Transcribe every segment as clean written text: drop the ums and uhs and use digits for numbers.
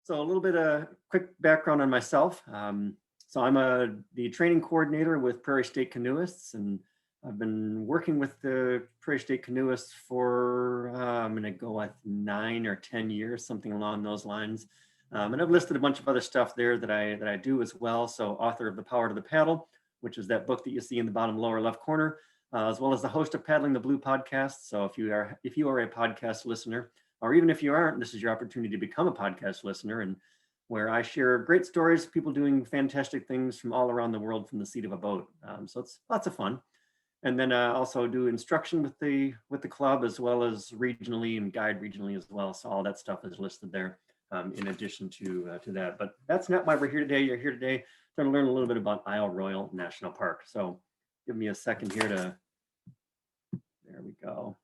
So a little bit of quick background on myself. So I'm the training coordinator with Prairie State Canoeists, and I've been working with the Prairie State Canoeists for, I'm gonna go with 9 or 10 years, something along those lines. And I've listed a bunch of other stuff there that I do as well. So author of The Power to the Paddle, which is that book that you see in the bottom lower left corner, as well as the host of Paddling the Blue podcast. So if you are a podcast listener, or even if you aren't, this is your opportunity to become a podcast listener, and where I share great stories, people doing fantastic things from all around the world from the seat of a boat. So it's lots of fun. And then also do instruction with the club, as well as regionally and guide regionally as well. So all that stuff is listed there in addition to that. But that's not why we're here today. You're here today to learn a little bit about Isle Royale National Park. So give me a second here to, there we go.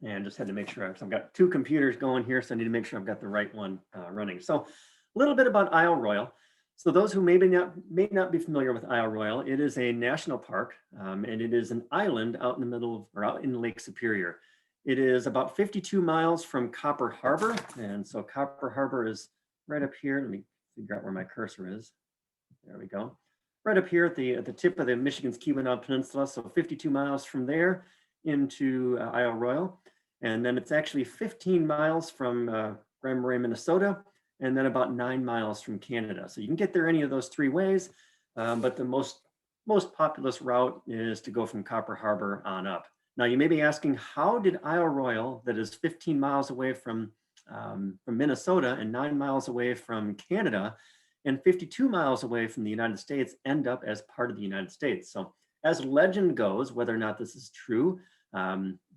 And just had to make sure, I've got 2 computers going here, so I need to make sure I've got the right one running. So a little bit about Isle Royale. So those who may not be familiar with Isle Royale, it is a national park, and it is an island out in the middle of, or out in Lake Superior. It is about 52 miles from Copper Harbor. And so Copper Harbor is right up here. Let me figure out where my cursor is. There we go. Right up here at the tip of the Michigan's Keweenaw Peninsula. So 52 miles from there into Isle Royale. And then it's actually 15 miles from Grand Marais, Minnesota, and then about 9 miles from Canada. So you can get there any of those 3 ways, but the most populous route is to go from Copper Harbor on up. Now you may be asking, how did Isle Royale, that is 15 miles away from Minnesota and 9 miles away from Canada and 52 miles away from the United States, end up as part of the United States? So as legend goes, whether or not this is true,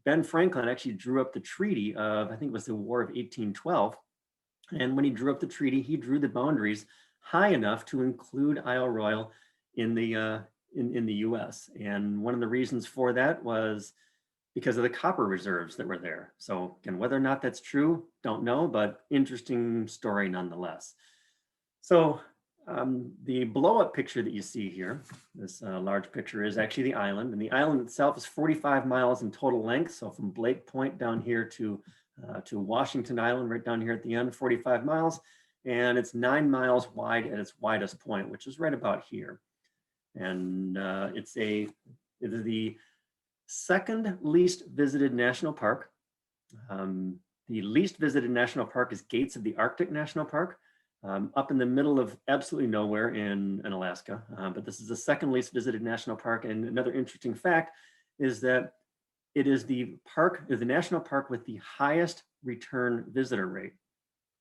Ben Franklin actually drew up the treaty of, I think it was the War of 1812. And when he drew up the treaty, he drew the boundaries high enough to include Isle Royale in the US. And one of the reasons for that was because of the copper reserves that were there. So again, whether or not that's true, don't know, but interesting story nonetheless. So the blow-up picture that you see here, this large picture, is actually the island, and the island itself is 45 miles in total length. So from Blake Point down here to Washington Island, right down here at the end, 45 miles, and it's 9 miles wide at its widest point, which is right about here. And it is the second least visited national park. The least visited national park is Gates of the Arctic National Park, up in the middle of absolutely nowhere in Alaska. But this is the second least visited national park. And another interesting fact is that it is the national park with the highest return visitor rate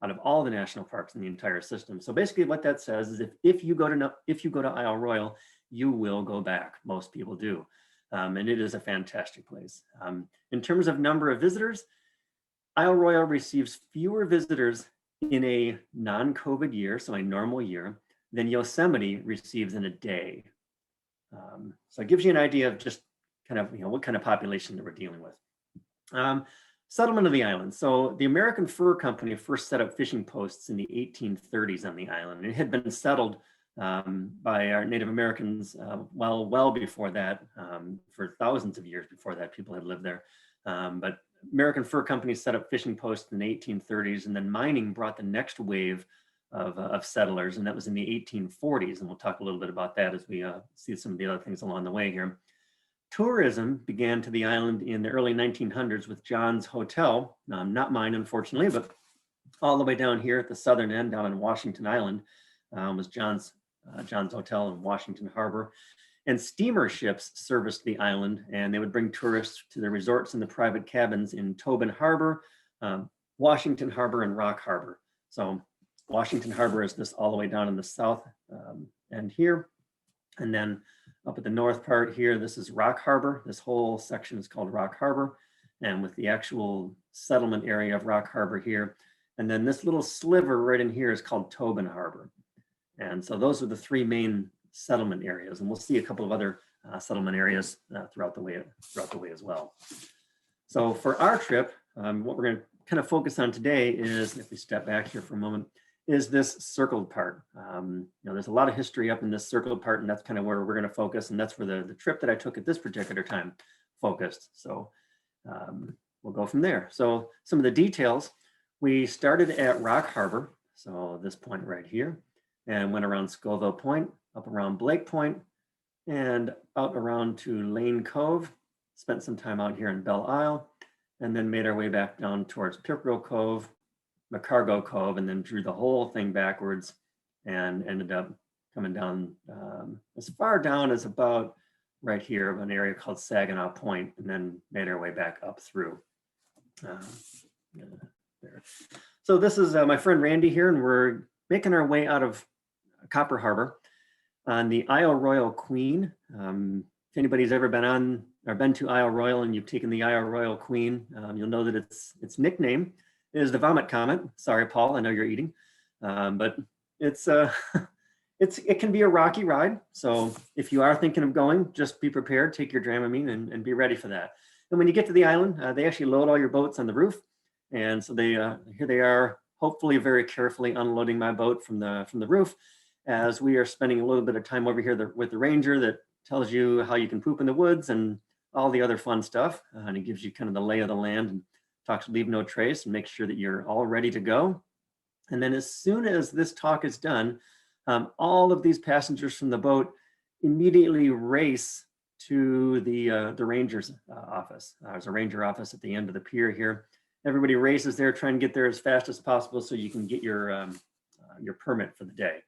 out of all the national parks in the entire system. So basically what that says is if you go to Isle Royale, you will go back. Most people do. And it is a fantastic place. In terms of number of visitors, Isle Royale receives fewer visitors in a non-COVID year, so a normal year, than Yosemite receives in a day. So it gives you an idea of just kind of, what kind of population that we're dealing with. Settlement of the island. So the American Fur Company first set up fishing posts in the 1830s on the island. It had been settled by our Native Americans well before that, for thousands of years before that, people had lived there. But American Fur Company set up fishing posts in the 1830s, and then mining brought the next wave of settlers, and that was in the 1840s. And we'll talk a little bit about that as we see some of the other things along the way here. Tourism began to the island in the early 1900s with John's Hotel, not mine, unfortunately, but all the way down here at the southern end, down on Washington Island, was John's Hotel in Washington Harbor. And steamer ships serviced the island, and they would bring tourists to the resorts and the private cabins in Tobin Harbor, Washington Harbor, and Rock Harbor. So Washington Harbor is this all the way down in the south end here. And then up at the north part here, this is Rock Harbor. This whole section is called Rock Harbor, and with the actual settlement area of Rock Harbor here. And then this little sliver right in here is called Tobin Harbor. And so those are the 3 main settlement areas, and we'll see a couple of other settlement areas throughout the way as well. So for our trip, what we're going to kind of focus on today is, if we step back here for a moment, is this circled part. There's a lot of history up in this circled part, and that's kind of where we're going to focus, and that's where the trip that I took at this particular time focused. So we'll go from there. So some of the details, we started at Rock Harbor. So this point right here, and went around Scoville Point, up around Blake Point, and out around to Lane Cove, spent some time out here in Belle Isle, and then made our way back down towards Pickerel Cove, McCargo Cove, and then drew the whole thing backwards and ended up coming down as far down as about right here of an area called Saginaw Point, and then made our way back up through there. So this is my friend Randy here, and we're making our way out of Copper Harbor on the Isle Royal Queen. If anybody's ever been on or been to Isle Royal and you've taken the Isle Royal Queen, you'll know that its nickname is the Vomit Comet. Sorry, Paul, I know you're eating, but it can be a rocky ride. So if you are thinking of going, just be prepared, take your Dramamine and be ready for that. And when you get to the island, they actually load all your boats on the roof. And so here they are, hopefully very carefully unloading my boat from the roof, as we are spending a little bit of time over here with the ranger that tells you how you can poop in the woods and all the other fun stuff. And it gives you kind of the lay of the land and talks leave no trace and make sure that you're all ready to go. And then as soon as this talk is done, all of these passengers from the boat immediately race to the ranger's office. There's a ranger office at the end of the pier here. Everybody races there, trying to get there as fast as possible so you can get your permit for the day.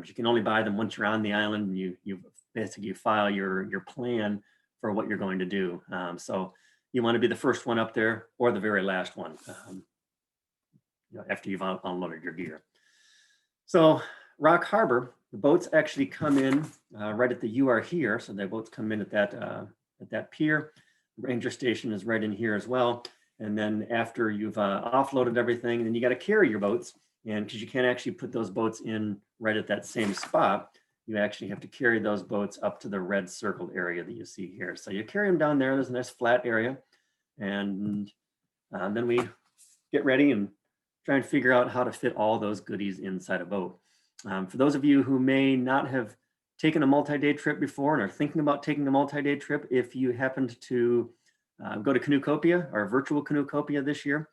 You can only buy them once you're on the island, and you basically file your plan for what you're going to do. So you want to be the first one up there or the very last one after you've unloaded your gear. So Rock Harbor, the boats actually come in right at the "You Are Here." So the boats come in at that pier. The ranger station is right in here as well. And then after you've offloaded everything, then you got to carry your boats. And because you can't actually put those boats in right at that same spot, you actually have to carry those boats up to the red circled area that you see here. So you carry them down there. There's a nice flat area. And then we get ready and try and figure out how to fit all those goodies inside a boat. For those of you who may not have taken a multi-day trip before and are thinking about taking a multi-day trip, if you happened to go to Canoecopia, our virtual Canoecopia this year,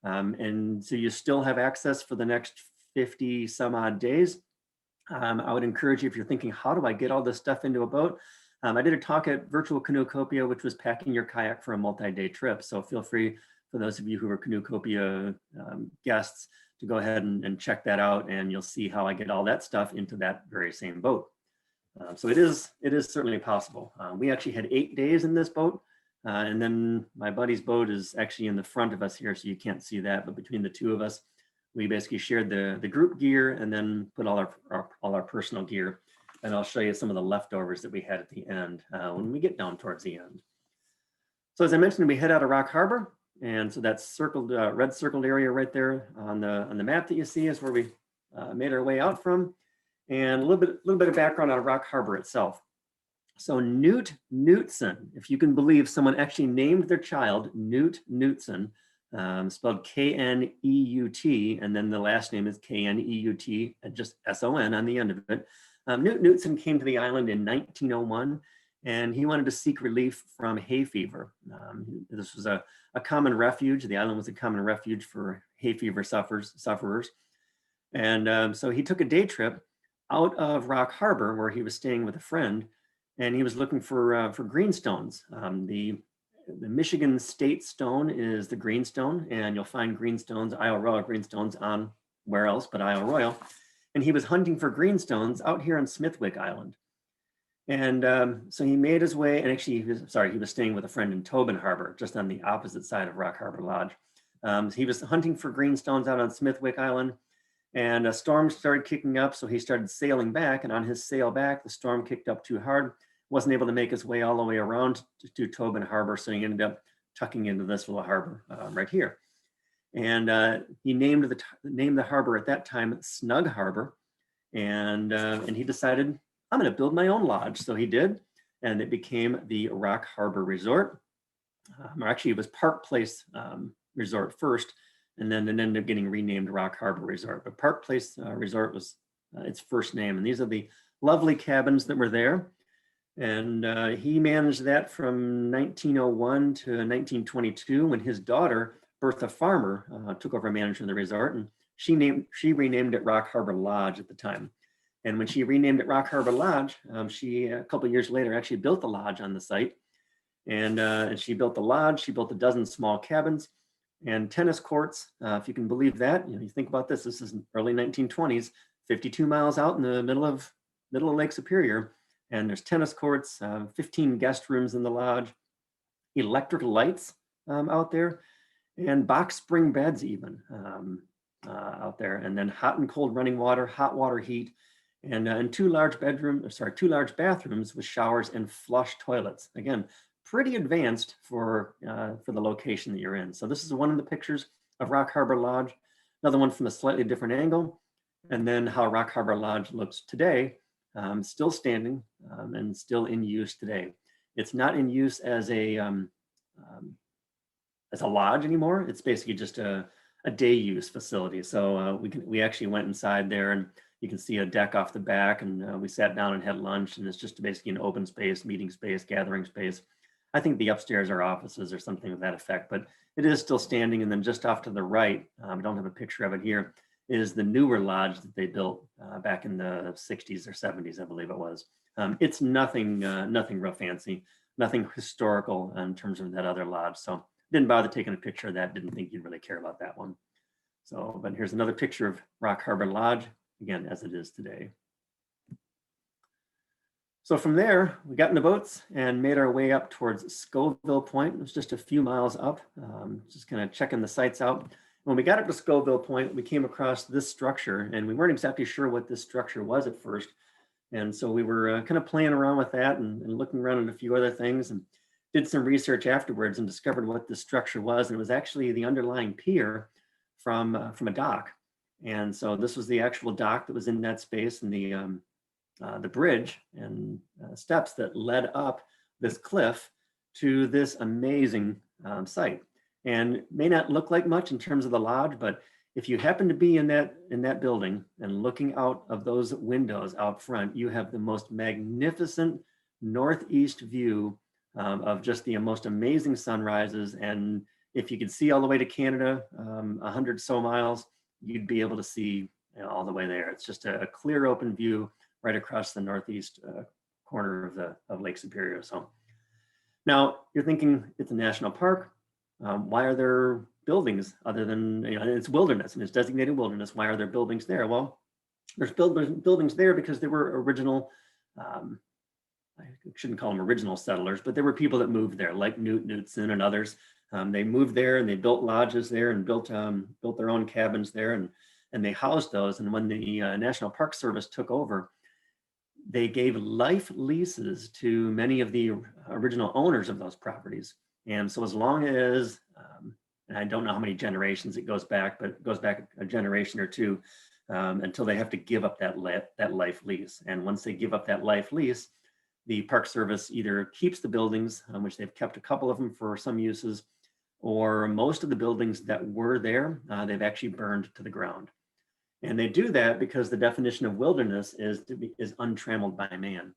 and so you still have access for the next 50 some odd days, I would encourage you, if you're thinking, how do I get all this stuff into a boat? I did a talk at Virtual Canoecopia, which was packing your kayak for a multi-day trip. So feel free, for those of you who are Canoecopia guests, to go ahead and check that out, and you'll see how I get all that stuff into that very same boat. So it is certainly possible. We actually had 8 days in this boat. And then my buddy's boat is actually in the front of us here, so you can't see that. But between the two of us, we basically shared the group gear and then put all our personal gear. And I'll show you some of the leftovers that we had at the end when we get down towards the end. So as I mentioned, we head out of Rock Harbor, and so that circled red circled area right there on the map that you see is where we made our way out from. And a little bit of background on Rock Harbor itself. So Newt Knutson, if you can believe, someone actually named their child Newt Knutson, spelled K-N-E-U-T, and then the last name is K-N-E-U-T, and just S-O-N on the end of it. Newt Knutson came to the island in 1901, and he wanted to seek relief from hay fever. This was a common refuge. The island was a common refuge for hay fever sufferers. And so he took a day trip out of Rock Harbor, where he was staying with a friend, and he was looking for greenstones. The Michigan state stone is the greenstone, and you'll find greenstones, Isle Royal greenstones, on where else but Isle Royal. And he was hunting for greenstones out here on Smithwick Island. And so he made his way, and actually, he was staying with a friend in Tobin Harbor, just on the opposite side of Rock Harbor Lodge. So he was hunting for greenstones out on Smithwick Island, and a storm started kicking up, so he started sailing back, and on his sail back, the storm kicked up too hard, wasn't able to make his way all the way around to Tobin Harbor, so he ended up tucking into this little harbor right here. And he named the harbor at that time Snug Harbor, and he decided, I'm going to build my own lodge. So he did, and it became the Rock Harbor Resort. Or actually, it was Park Place Resort first, and then it ended up getting renamed Rock Harbor Resort. But Park Place Resort was its first name, and these are the lovely cabins that were there. And he managed that from 1901 to 1922, when his daughter, Bertha Farmer, took over managing the resort, and she renamed it Rock Harbor Lodge at the time. And when she renamed it Rock Harbor Lodge, she, a couple of years later, actually built the lodge on the site. And she built the lodge, she built a dozen small cabins and tennis courts. If you can believe that, you think about this is early 1920s, 52 miles out in the middle of Lake Superior. And there's tennis courts, 15 guest rooms in the lodge, electric lights out there, and box spring beds even out there. And then hot and cold running water, hot water heat, and two large bathrooms with showers and flush toilets. Again, pretty advanced for the location that you're in. So this is one of the pictures of Rock Harbor Lodge, another one from a slightly different angle, and then how Rock Harbor Lodge looks today, still standing and still in use today. It's not in use as a lodge anymore. It's basically just a day use facility. So we actually went inside there, and you can see a deck off the back, and we sat down and had lunch, and it's just basically an open space, meeting space, gathering space. I think the upstairs are offices or something of that effect, but it is still standing. And then just off to the right, I don't have a picture of it here, is the newer lodge that they built back in the 60s or 70s, I believe it was. It's nothing real fancy, nothing historical in terms of that other lodge. So didn't bother taking a picture of that, didn't think you'd really care about that one. So, but here's another picture of Rock Harbor Lodge, again, as it is today. So from there, we got in the boats and made our way up towards Scoville Point. It was just a few miles up, just kind of checking the sites out. When we got up to Scoville Point, we came across this structure, and we weren't exactly sure what this structure was at first. And so we were kind of playing around with that and looking around at a few other things, and did some research afterwards and discovered what this structure was. And it was actually the underlying pier from a dock. And so this was the actual dock that was in that space, and the bridge and steps that led up this cliff to this amazing site. And it may not look like much in terms of the lodge, but if you happen to be in that building and looking out of those windows out front, you have the most magnificent northeast view of just the most amazing sunrises. And if you could see all the way to Canada, 100 so miles, you'd be able to see all the way there. It's just a clear open view right across the northeast corner of Lake Superior. So now you're thinking it's a national park. Why are there buildings other than, it's wilderness and it's designated wilderness. Why are there buildings there? Well, there's buildings there because they were original, I shouldn't call them original settlers, but there were people that moved there, like Newt Knutson and others. They moved there and they built lodges there and built their own cabins there, and they housed those. And when the National Park Service took over, they gave life leases to many of the original owners of those properties. And so as long as, and I don't know how many generations it goes back, but it goes back a generation or two until they have to give up that life lease. And once they give up that life lease, the Park Service either keeps the buildings, which they've kept a couple of them for some uses, or most of the buildings that were there, they've actually burned to the ground. And they do that because the definition of wilderness is untrammeled by man.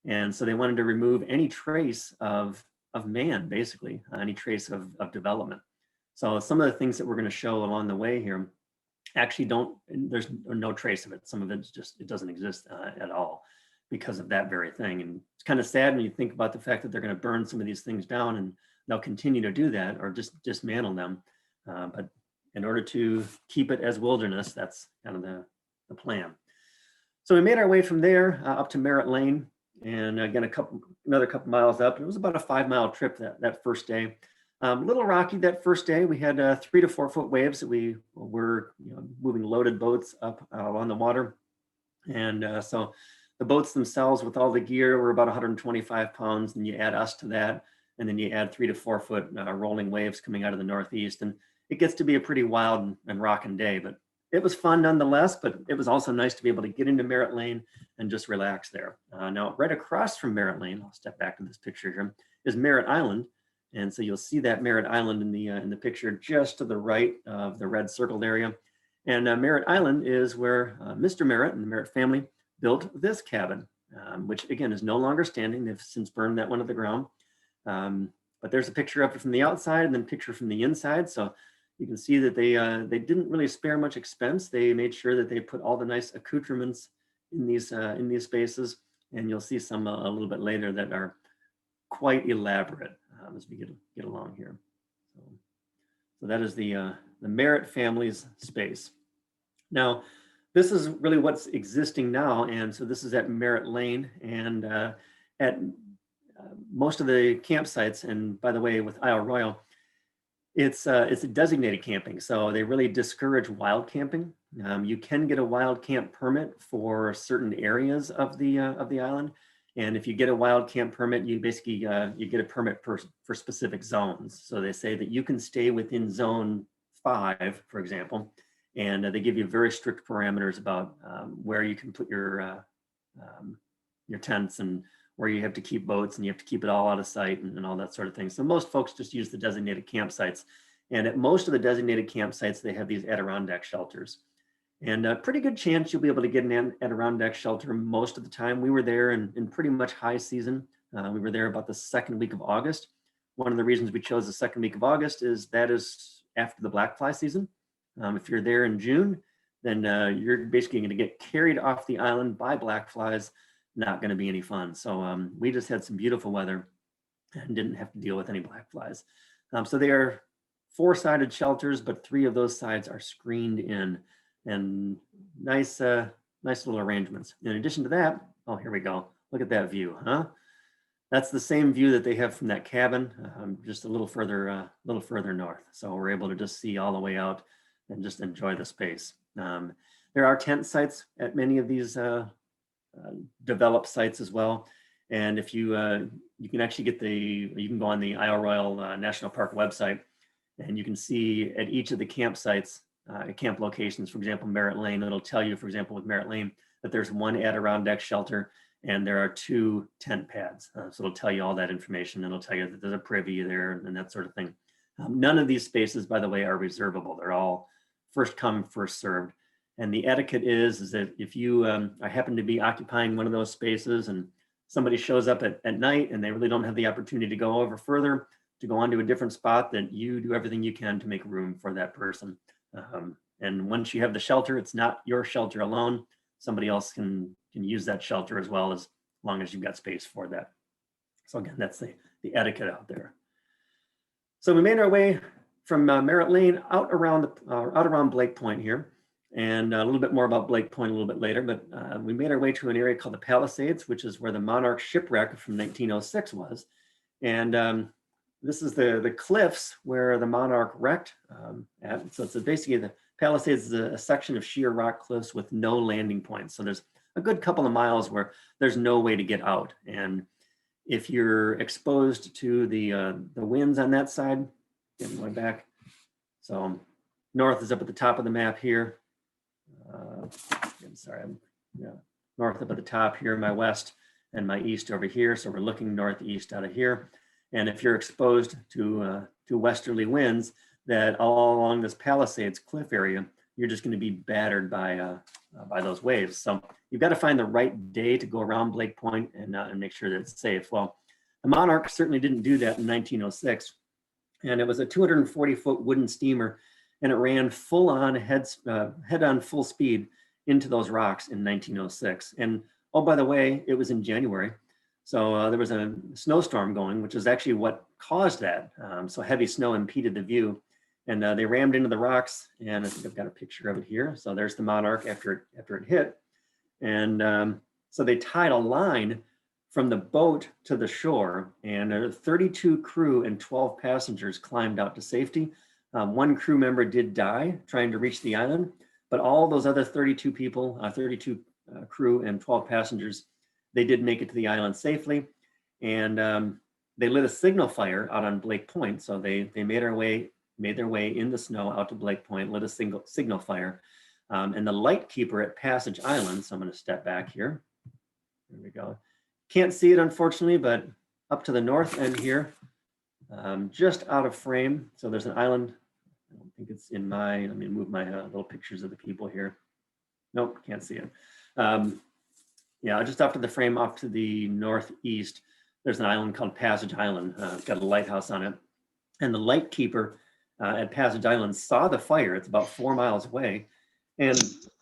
And so they wanted to remove any trace of man, basically, any trace of development. So some of the things that we're going to show along the way here actually there's no trace of it. Some of it doesn't exist at all because of that very thing. And it's kind of sad when you think about the fact that they're going to burn some of these things down, and they'll continue to do that or just dismantle them. But in order to keep it as wilderness, that's kind of the plan. So we made our way from there up to Merritt Lane, and again, another couple miles up. It was about a 5-mile trip that first day. A little rocky that first day. We had 3 to 4 foot waves that we were moving loaded boats up on the water. And so the boats themselves with all the gear were about 125 pounds, and you add us to that, and then you add 3 to 4 foot rolling waves coming out of the northeast. And it gets to be a pretty wild and rocking day, but it was fun nonetheless. But it was also nice to be able to get into Merritt Lane and just relax there. Now, right across from Merritt Lane, I'll step back to this picture here, is Merritt Island. And so you'll see that Merritt Island in the picture just to the right of the red circled area. And Merritt Island is where Mr. Merritt and the Merritt family built this cabin, which again is no longer standing. They've since burned that one to the ground. But there's a picture of it from the outside and then a picture from the inside. So you can see that they didn't really spare much expense. They made sure that they put all the nice accoutrements in these spaces, and you'll see some a little bit later that are quite elaborate as we get along here. So that is the Merritt family's space. Now, this is really what's existing now, and so this is at Merritt Lane, and at most of the campsites, and by the way, with Isle Royale, it's a designated camping, so they really discourage wild camping. You can get a wild camp permit for certain areas of the island, and if you get a wild camp permit, you basically you get a permit for specific zones. So they say that you can stay within zone 5, for example, and they give you very strict parameters about where you can put your tents and where you have to keep boats, and you have to keep it all out of sight and all that sort of thing. So most folks just use the designated campsites. And at most of the designated campsites, they have these Adirondack shelters. And a pretty good chance you'll be able to get an Adirondack shelter most of the time. We were there in pretty much high season. We were there about the second week of August. One of the reasons we chose the second week of August is that is after the black fly season. If you're there in June, then you're basically going to get carried off the island by black flies. Not going to be any fun. So we just had some beautiful weather and didn't have to deal with any black flies. So they are 4-sided shelters, but 3 of those sides are screened in, and nice little arrangements. In addition to that, oh, here we go. Look at that view, huh? That's the same view that they have from that cabin, just a little further north. So we're able to just see all the way out and just enjoy the space. There are tent sites at many of these developed sites as well. And if you can actually you can go on the Isle Royale National Park website, and you can see at each of the campsites, camp locations, for example, Merritt Lane, it'll tell you, for example, with Merritt Lane, that there's 1 Adirondack shelter and there are 2 tent pads. So it'll tell you all that information, and it'll tell you that there's a privy there and that sort of thing. None of these spaces, by the way, are reservable. They're all first come, first served. And the etiquette is that if you happen to be occupying one of those spaces and somebody shows up at night and they really don't have the opportunity to go over further, to go on to a different spot, then you do everything you can to make room for that person. And once you have the shelter, it's not your shelter alone. Somebody else can use that shelter as well, as long as you've got space for that. So again, that's the etiquette out there. So we made our way from Merritt Lane out around Blake Point here. And a little bit more about Blake Point a little bit later, but we made our way to an area called the Palisades, which is where the Monarch shipwreck from 1906 was. And this is the cliffs where the Monarch wrecked at. So it's basically the Palisades is a section of sheer rock cliffs with no landing points. So there's a good couple of miles where there's no way to get out. And if you're exposed to the winds on that side, getting way back. So north is up at the top of the map here. North up at the top here, my west, and my east over here. So we're looking northeast out of here. And if you're exposed to westerly winds, that all along this Palisades cliff area, you're just going to be battered by those waves. So you've got to find the right day to go around Blake Point and make sure that it's safe. Well, the Monarch certainly didn't do that in 1906, and it was a 240-foot wooden steamer, and it ran head-on full speed into those rocks in 1906. And oh, by the way, it was in January. So there was a snowstorm going, which is actually what caused that. So heavy snow impeded the view, and they rammed into the rocks. And I think I've got a picture of it here. So there's the Monarch after it hit. And so they tied a line from the boat to the shore, and 32 crew and 12 passengers climbed out to safety. One crew member did die trying to reach the island, but all those other 32 people, 32 crew and 12 passengers, they did make it to the island safely. And they lit a signal fire out on Blake Point. So they made their way in the snow out to Blake Point, lit a signal fire. And the lightkeeper at Passage Island, so I'm going to step back here. There we go. Can't see it, unfortunately, but up to the north end here, just out of frame. So there's an island. I don't think it's in let me move my little pictures of the people here. Nope, can't see it. Yeah, just after the frame off to the northeast, there's an island called Passage Island. It's got a lighthouse on it. And the lightkeeper at Passage Island saw the fire. It's about 4 miles away. And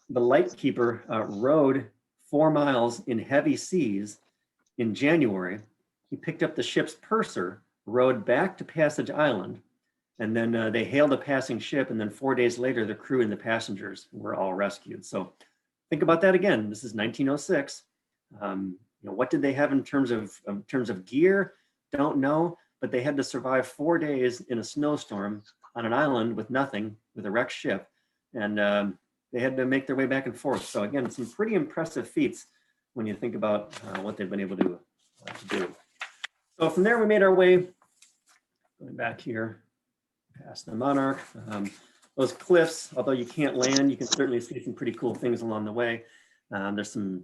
the lightkeeper rowed 4 miles in heavy seas in January. He picked up the ship's purser, rowed back to Passage Island, and then they hailed a passing ship. And then 4 days later, the crew and the passengers were all rescued. So think about that again. This is 1906. What did they have in terms of gear? Don't know, but they had to survive 4 days in a snowstorm on an island with nothing, with a wrecked ship, and they had to make their way back and forth. So again, some pretty impressive feats when you think about what they've been able to do. So from there, we made our way going back here past the Monarch. Those cliffs, although you can't land, you can certainly see some pretty cool things along the way. There's some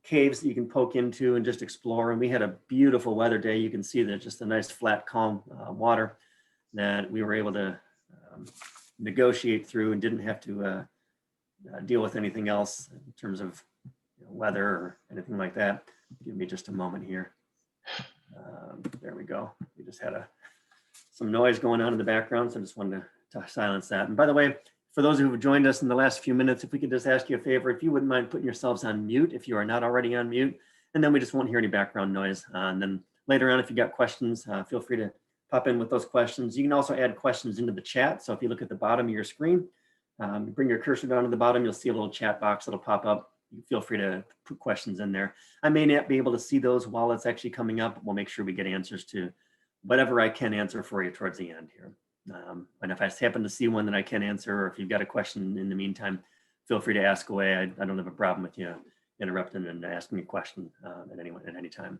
caves that you can poke into and just explore. And we had a beautiful weather day. You can see that just a nice flat, calm water that we were able to negotiate through and didn't have to deal with anything else in terms of weather or anything like that. Give me just a moment here. There we go. We just had some noise going on in the background, so I just wanted to silence that. And by the way, for those who have joined us in the last few minutes, if we could just ask you a favor, if you wouldn't mind putting yourselves on mute if you are not already on mute, and then we just won't hear any background noise. And then later on, if you got questions, feel free to pop in with those questions. You can also add questions into the chat. So if you look at the bottom of your screen, bring your cursor down to the bottom, you'll see a little chat box that'll pop up. You feel free to put questions in there. I may not be able to see those while it's actually coming up. We'll make sure we get answers to whatever I can answer for you towards the end here. And if I happen to see one that I can answer, or if you've got a question in the meantime, feel free to ask away. I don't have a problem with you interrupting and asking a question at any time.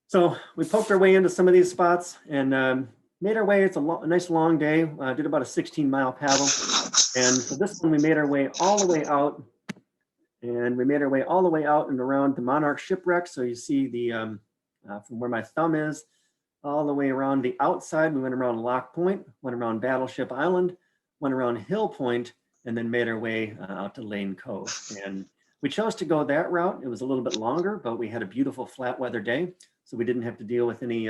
So we poked our way into some of these spots and made our way. It's a nice long day. Did about a 16-mile paddle. And for this one, we made our way all the way out. And we made our way all the way out and around the Monarch shipwreck. So you see the from where my thumb is, all the way around the outside. We went around Lock Point, went around Battleship Island, went around Hill Point, and then made our way out to Lane Cove. And we chose to go that route. It was a little bit longer, but we had a beautiful flat weather day. So we didn't have to deal with any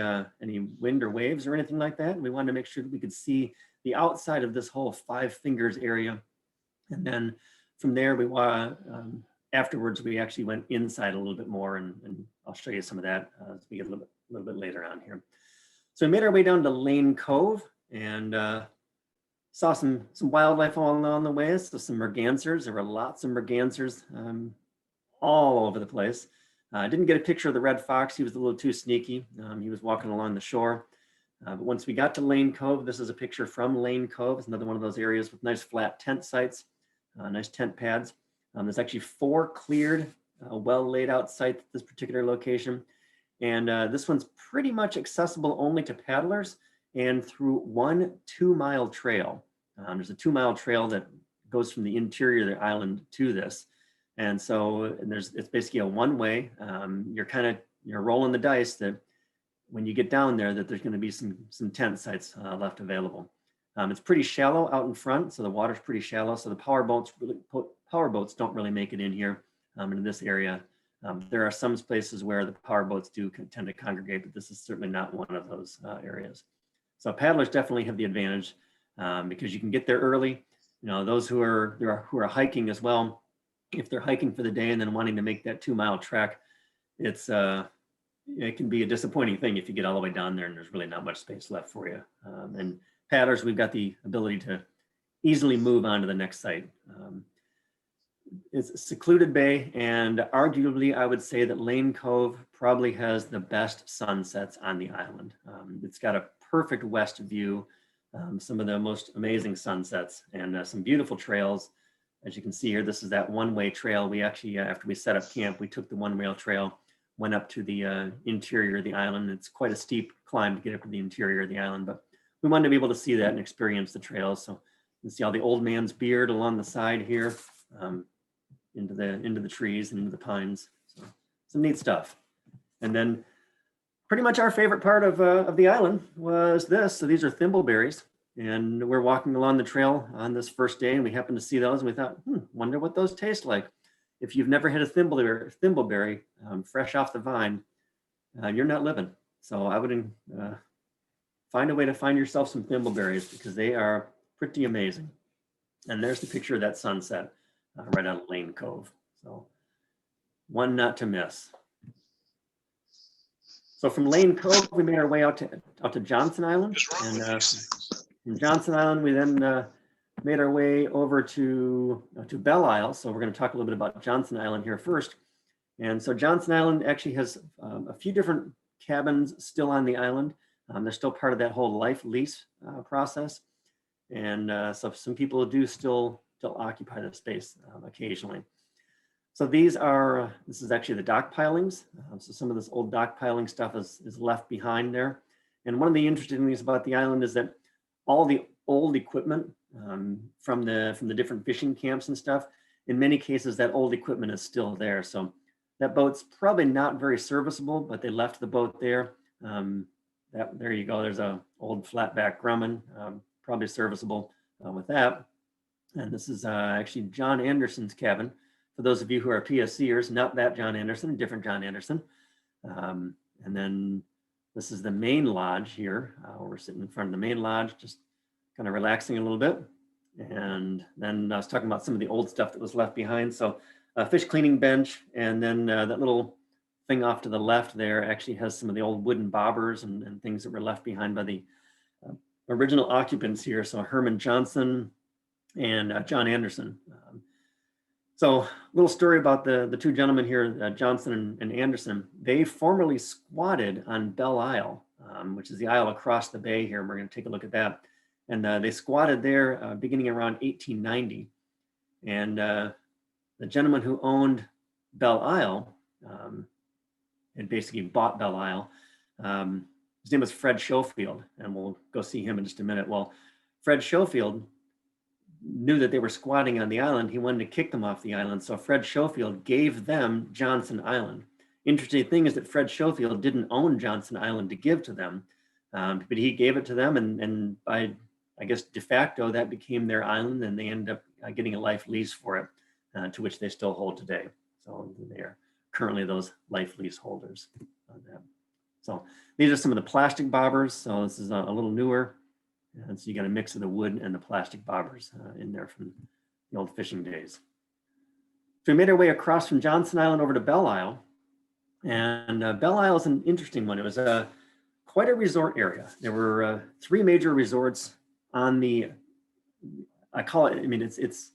wind or waves or anything like that. We wanted to make sure that we could see the outside of this whole Five Fingers area. And then from there, afterwards, we actually went inside a little bit more, and I'll show you some of that as we get a little bit later on here. So we made our way down to Lane Cove and saw some wildlife all along the way. So some mergansers. There were lots of mergansers all over the place. I didn't get a picture of the red fox. He was a little too sneaky. He was walking along the shore. But once we got to Lane Cove, this is a picture from Lane Cove. It's another one of those areas with nice flat tent sites, nice tent pads. There's actually 4 cleared, well laid out sites at this particular location. And this one's pretty much accessible only to paddlers and through one 2-mile trail. There's a 2-mile trail that goes from the interior of the island to this. And so it's basically a one-way. You're rolling the dice that when you get down there that there's going to be some tent sites left available. It's pretty shallow out in front, so the water's pretty shallow. So the power boats don't really make it in here in this area. There are some places where the power boats do tend to congregate, but this is certainly not one of those areas. So paddlers definitely have the advantage because you can get there early. Those who are hiking as well, if they're hiking for the day and then wanting to make that 2-mile trek, it can be a disappointing thing if you get all the way down there and there's really not much space left for you. And paddlers, we've got the ability to easily move on to the next site. It's a secluded bay, and arguably I would say that Lane Cove probably has the best sunsets on the island. It's got a perfect west view, some of the most amazing sunsets, and some beautiful trails. As you can see here, this is that one-way trail. We actually, after we set up camp, we took the one-way trail, went up to the interior of the island. It's quite a steep climb to get up to the interior of the island, but we wanted to be able to see that and experience the trails. So you can see all the old man's beard along the side here. Into the trees and into the pines. So some neat stuff. And then pretty much our favorite part of the island was this. So these are thimbleberries, and we're walking along the trail on this first day, and we happened to see those, and we thought, wonder what those taste like. If you've never had a thimbleberry fresh off the vine, you're not living. So I would find a way to find yourself some thimbleberries because they are pretty amazing. And there's the picture of that sunset right on Lane Cove. So one not to miss. So from Lane Cove, we made our way out to Johnson Island. And from Johnson Island, we then made our way over to Belle Isle. So we're going to talk a little bit about Johnson Island here first. And so Johnson Island actually has a few different cabins still on the island. They're still part of that whole life lease process. And so some people do still occupy the space occasionally. So this is actually the dock pilings. So some of this old dock piling stuff is left behind there. And one of the interesting things about the island is that all the old equipment from the different fishing camps and stuff, in many cases, that old equipment is still there. So that boat's probably not very serviceable, but they left the boat there. There you go. There's a old flatback Grumman, probably serviceable with that. And this is actually John Anderson's cabin. For those of you who are PSCers, not that John Anderson, different John Anderson. And then this is the main lodge here. We're sitting in front of the main lodge, just kind of relaxing a little bit. And then I was talking about some of the old stuff that was left behind. So a fish cleaning bench, and then that little thing off to the left there actually has some of the old wooden bobbers and things that were left behind by the original occupants here. So Herman Johnson and John Anderson. So a little story about the two gentlemen here, Johnson and Anderson. They formerly squatted on Belle Isle, which is the isle across the bay here. And we're going to take a look at that. And they squatted there beginning around 1890. And the gentleman who owned Belle Isle had basically bought Belle Isle. His name was Fred Schofield, and we'll go see him in just a minute. Well, Fred Schofield knew that they were squatting on the island. He wanted to kick them off the island. So Fred Schofield gave them Johnson Island. Interesting thing is that Fred Schofield didn't own Johnson Island to give to them, but he gave it to them, and by, I guess, de facto, that became their island, and they ended up getting a life lease for it, to which they still hold today. So they are currently those life lease holders on that. So these are some of the plastic bobbers. So this is a little newer. And so you got a mix of the wood and the plastic bobbers in there from the old fishing days. So we made our way across from Johnson Island over to Belle Isle. And Belle Isle is an interesting one. It was quite a resort area. There were 3 major resorts on the, it's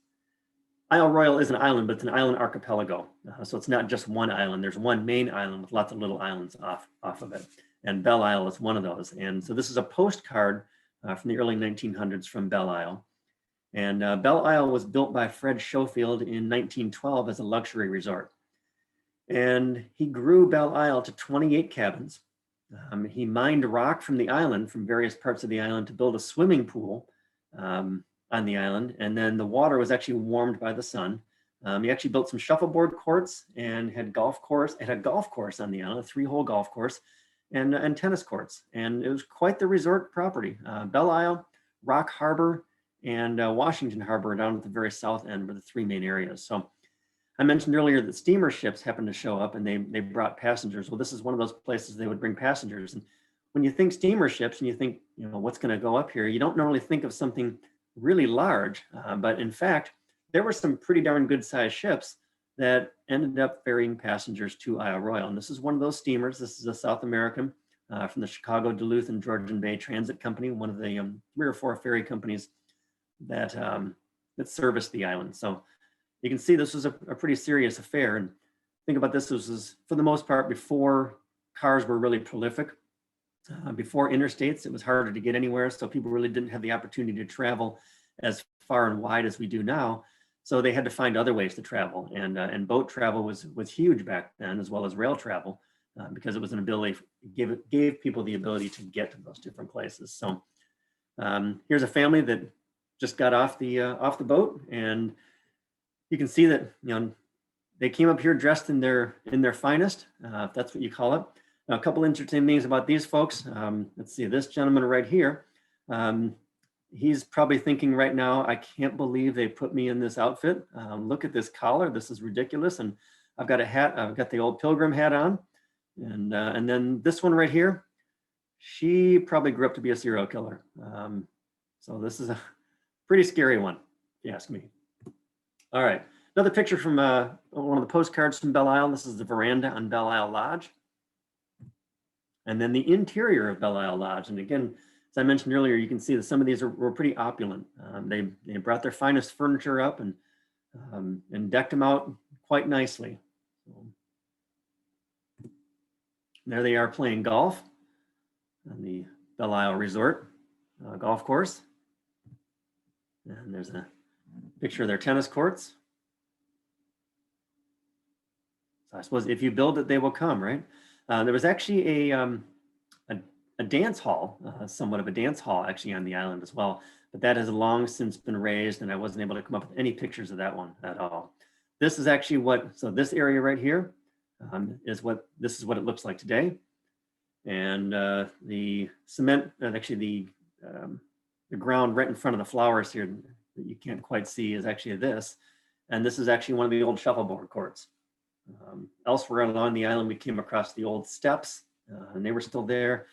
Isle Royale is an island, but it's an island archipelago. So it's not just one island. There's one main island with lots of little islands off of it. And Belle Isle is one of those. And so this is a postcard from the early 1900s from Belle Isle. And Belle Isle was built by Fred Schofield in 1912 as a luxury resort. And he grew Belle Isle to 28 cabins. He mined rock from the island, from various parts of the island, to build a swimming pool on the island. And then the water was actually warmed by the sun. He actually built some shuffleboard courts and had golf course. It had a golf course on the island, a 3-hole golf course, and tennis courts. And it was quite the resort property. Belle Isle, Rock Harbor, and Washington Harbor down at the very south end were the 3 main areas. So I mentioned earlier that steamer ships happened to show up and they brought passengers. Well, this is one of those places they would bring passengers. And when you think steamer ships and you think, what's going to go up here, you don't normally think of something really large. But in fact, there were some pretty darn good sized ships that ended up ferrying passengers to Isle Royale. And this is one of those steamers. This is a South American from the Chicago, Duluth, and Georgian Bay Transit Company, one of the 3 or 4 ferry companies that serviced the island. So you can see this was a pretty serious affair. And think about this was for the most part, before cars were really prolific. Before interstates, it was harder to get anywhere. So people really didn't have the opportunity to travel as far and wide as we do now. So they had to find other ways to travel, and boat travel was huge back then, as well as rail travel, because it was an ability, gave people the ability to get to those different places. So here's a family that just got off the boat, and you can see that they came up here dressed in their finest, if that's what you call it. Now, a couple interesting things about these folks. Let's see, this gentleman right here. He's probably thinking right now, I can't believe they put me in this outfit. Look at this collar. This is ridiculous. And I've got a hat. I've got the old pilgrim hat on. And then this one right here, she probably grew up to be a serial killer. So this is a pretty scary one, if you ask me. All right, another picture from one of the postcards from Belle Isle. This is the veranda on Belle Isle Lodge. And then the interior of Belle Isle Lodge. And again, as I mentioned earlier, you can see that some of these were pretty opulent. They brought their finest furniture up and decked them out quite nicely. There they are playing golf on the Belle Isle Resort golf course. And there's a picture of their tennis courts. So I suppose if you build it, they will come, right? There was actually a dance hall, somewhat of a dance hall actually on the island as well, but that has long since been razed and I wasn't able to come up with any pictures of that one at all. This is actually so this area right here is what it looks like today. And the cement, actually the ground right in front of the flowers here that you can't quite see is actually this. And this is actually one of the old shuffleboard courts. Elsewhere along the island, we came across the old steps and they were still there.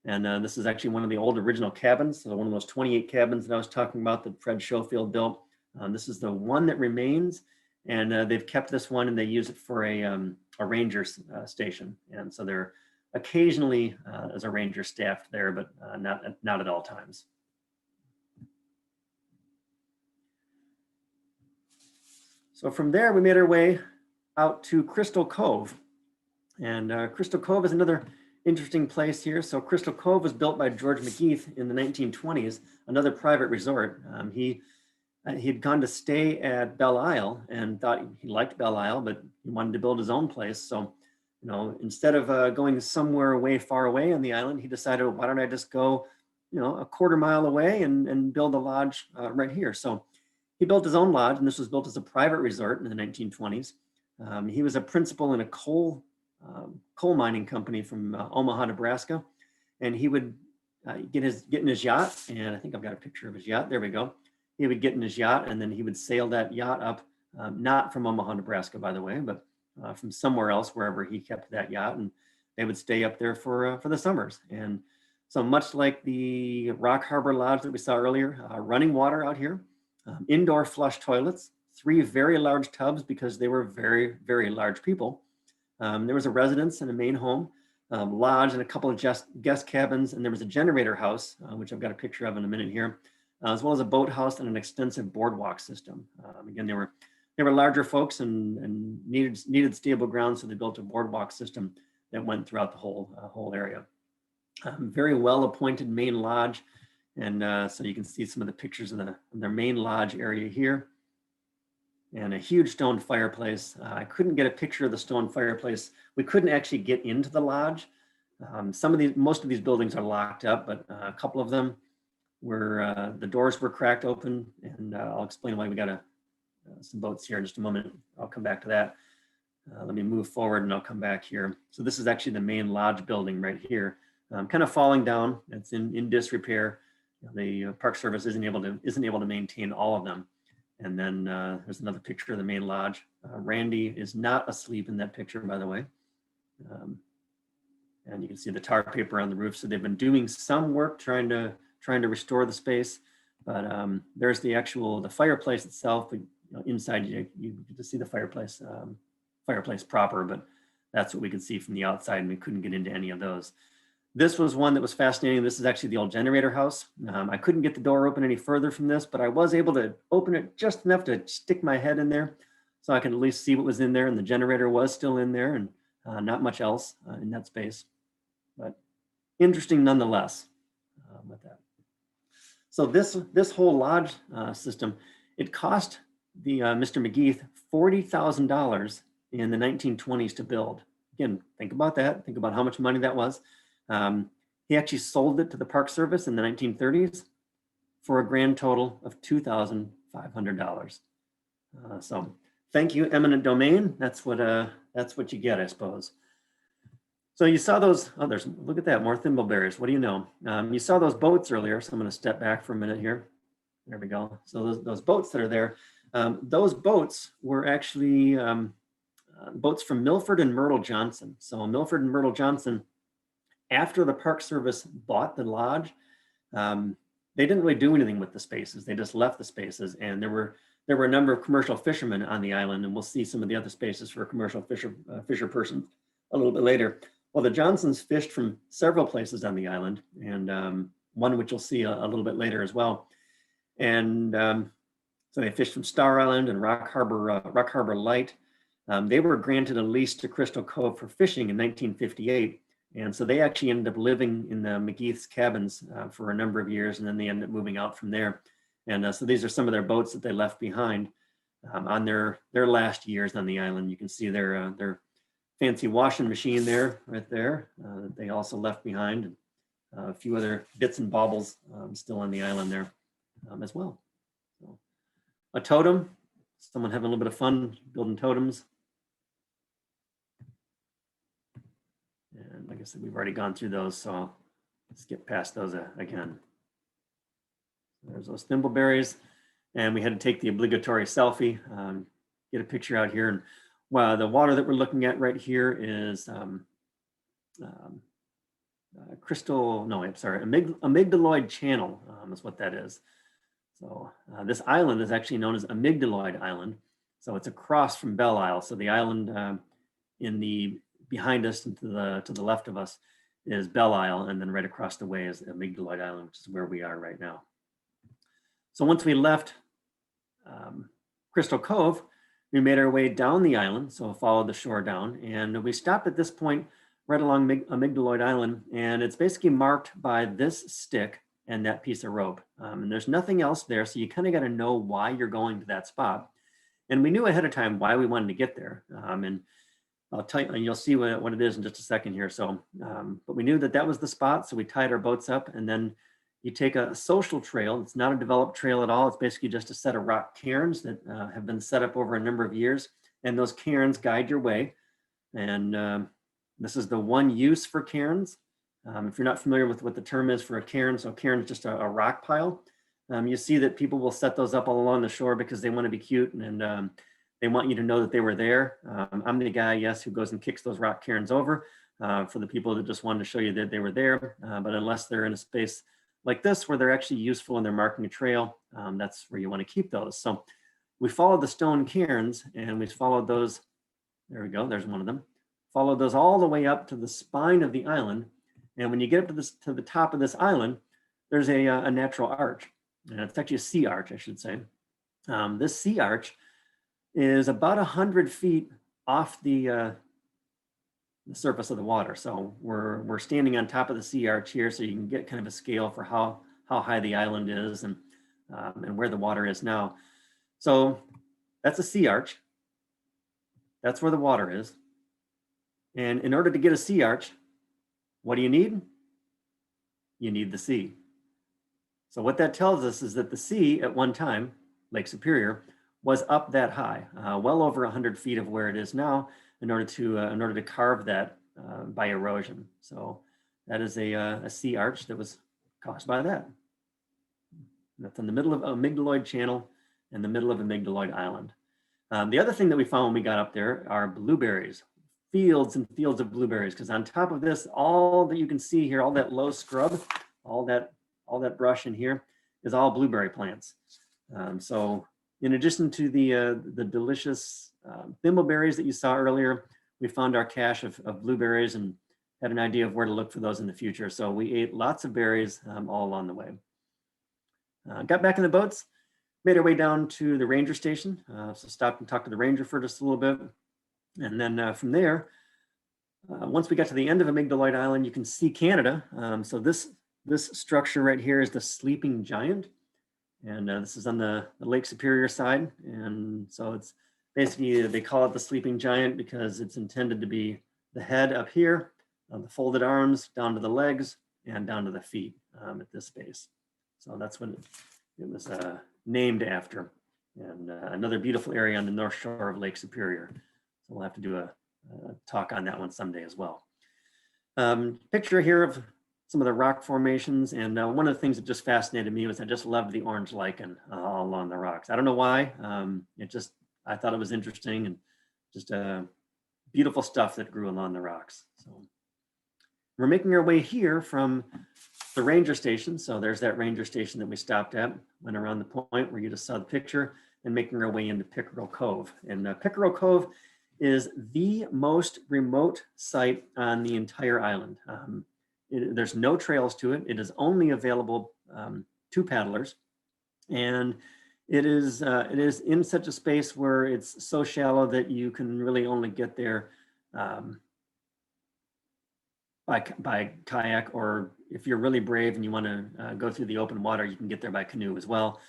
And this is actually one of the old original cabins. So one of those 28 cabins that I was talking about that Fred Schofield built. This is the one that remains. And they've kept this one and they use it for a ranger station. And so they're occasionally as a ranger staffed there, but not at all times. So from there, we made our way out to Crystal Cove. And Crystal Cove is another interesting place here. So Crystal Cove was built by George McGeeth in the 1920s, another private resort. He had gone to stay at Belle Isle and thought he liked Belle Isle, but he wanted to build his own place. So, you know, instead of going somewhere way far away on the island, he decided, well, why don't I just go, you know, a quarter mile away and build a lodge right here. So he built his own lodge, and this was built as a private resort in the 1920s. He was a principal in a coal mining company from Omaha, Nebraska, and he would get in his yacht, and I think I've got a picture of his yacht. There we go. He would get in his yacht, and then he would sail that yacht up, not from Omaha, Nebraska, by the way, but from somewhere else, wherever he kept that yacht, and they would stay up there for the summers. And so much like the Rock Harbor Lodge that we saw earlier, running water out here, indoor flush toilets, 3 very large tubs because they were very, very large people. There was a residence and a main home, lodge, and a couple of guest cabins, and there was a generator house, which I've got a picture of in a minute here, as well as a boathouse and an extensive boardwalk system. Again, they were larger folks and needed stable ground, so they built a boardwalk system that went throughout the whole area. Very well appointed main lodge, and so you can see some of the pictures of their main lodge area here. And a huge stone fireplace. I couldn't get a picture of the stone fireplace. We couldn't actually get into the lodge. Most of these buildings are locked up, but a couple of them were, the doors were cracked open, and I'll explain why we got some boats here in just a moment. I'll come back to that. Let me move forward and I'll come back here. So this is actually the main lodge building right here, kind of falling down. It's in disrepair. The Park Service isn't able to maintain all of them. And then there's another picture of the main lodge. Randy is not asleep in that picture, by the way. And you can see the tar paper on the roof. So they've been doing some work trying to restore the space. But there's the fireplace itself. But, inside you get to see the fireplace proper. But that's what we could see from the outside, and we couldn't get into any of those. This was one that was fascinating. This is actually the old generator house. I couldn't get the door open any further from this, but I was able to open it just enough to stick my head in there so I could at least see what was in there. And the generator was still in there, and not much else in that space, but interesting nonetheless with that. So this whole lodge system, it cost the Mr. McGeeth $40,000 in the 1920s to build. Again, think about that. Think about how much money that was. He actually sold it to the Park Service in the 1930s for a grand total of $2,500. So thank you, eminent domain. That's what you get, I suppose. So you saw those, look at that, more thimbleberries. What do you know? You saw those boats earlier, so I'm going to step back for a minute here. There we go. So those boats that are there, those boats were actually boats from Milford and Myrtle Johnson. So Milford and Myrtle Johnson after the Park Service bought the lodge, they didn't really do anything with the spaces. They just left the spaces, and there were a number of commercial fishermen on the island, and we'll see some of the other spaces for commercial fisher persons a little bit later. Well, the Johnsons fished from several places on the island, and one which you'll see a little bit later as well. And so they fished from Star Island and Rock Harbor Light. They were granted a lease to Crystal Cove for fishing in 1958. And so they actually ended up living in the McGeeth's cabins for a number of years, and then they ended up moving out from there. And so these are some of their boats that they left behind on their last years on the island. You can see their fancy washing machine there, right there, that they also left behind, and a few other bits and baubles still on the island there as well. So, a totem, someone having a little bit of fun building totems. And like I said, we've already gone through those, so I'll skip past those again. There's those thimbleberries, and we had to take the obligatory selfie, get a picture out here. And well, the water that we're looking at right here is amygdaloid channel is what that is. So this island is actually known as Amygdaloid Island. So it's across from Belle Isle. So the island behind us and to the left of us is Belle Isle, and then right across the way is Amygdaloid Island, which is where we are right now. So once we left Crystal Cove, we made our way down the island, so followed the shore down, and we stopped at this point right along Amygdaloid Island, and it's basically marked by this stick and that piece of rope. And there's nothing else there, so you kind of got to know why you're going to that spot. And we knew ahead of time why we wanted to get there. And I'll tell you, and you'll see what it is in just a second here. So, but we knew that was the spot, so we tied our boats up, and then you take a social trail. It's not a developed trail at all. It's basically just a set of rock cairns that have been set up over a number of years, and those cairns guide your way. And this is the one use for cairns. If you're not familiar with what the term is for a cairn, so a cairn is just a rock pile. You see that people will set those up all along the shore because they want to be cute, and they want you to know that they were there. I'm the guy, yes, who goes and kicks those rock cairns over for the people that just wanted to show you that they were there. But unless they're in a space like this where they're actually useful and they're marking a trail, that's where you want to keep those. So we followed the stone cairns, and we followed those. There we go, there's one of them. Followed those all the way up to the spine of the island. And when you get up to the top of this island, there's a natural arch. And it's actually a sea arch, I should say. This sea arch is about 100 feet off the surface of the water. So we're standing on top of the sea arch here, so you can get kind of a scale for how high the island is and where the water is now. So that's a sea arch. That's where the water is. And in order to get a sea arch, what do you need? You need the sea. So what that tells us is that the sea at one time, Lake Superior, was up that high, well over 100 feet of where it is now, in order to carve that by erosion. So that is a sea arch that was caused by that. That's in the middle of Amygdaloid Channel, in the middle of Amygdaloid Island. The other thing that we found when we got up there are blueberries, fields and fields of blueberries, because on top of this, all that you can see here, all that low scrub, all that brush in here is all blueberry plants. So in addition to the delicious thimbleberries that you saw earlier, we found our cache of blueberries and had an idea of where to look for those in the future. So we ate lots of berries all along the way. Got back in the boats, made our way down to the ranger station. So stopped and talked to the ranger for just a little bit. And then from there, once we got to the end of Amygdaloid Island, you can see Canada. So this structure right here is the Sleeping Giant. And this is on the Lake Superior side. And so it's basically, they call it the Sleeping Giant because it's intended to be the head up here, the folded arms down to the legs and down to the feet at this space. So that's what it was named after. And another beautiful area on the north shore of Lake Superior. So we'll have to do a talk on that one someday as well. Picture here of some of the rock formations. And one of the things that just fascinated me was I just loved the orange lichen all along the rocks. I don't know why. I thought it was interesting and just beautiful stuff that grew along the rocks. So We're making our way here from the ranger station. So there's that ranger station that we stopped at, went around the point where you just saw the picture, and making our way into Pickerel Cove. And Pickerel Cove is the most remote site on the entire island. There's no trails to it. It is only available to paddlers. And it is in such a space where it's so shallow that you can really only get there by kayak, or if you're really brave and you want to go through the open water, you can get there by canoe as well.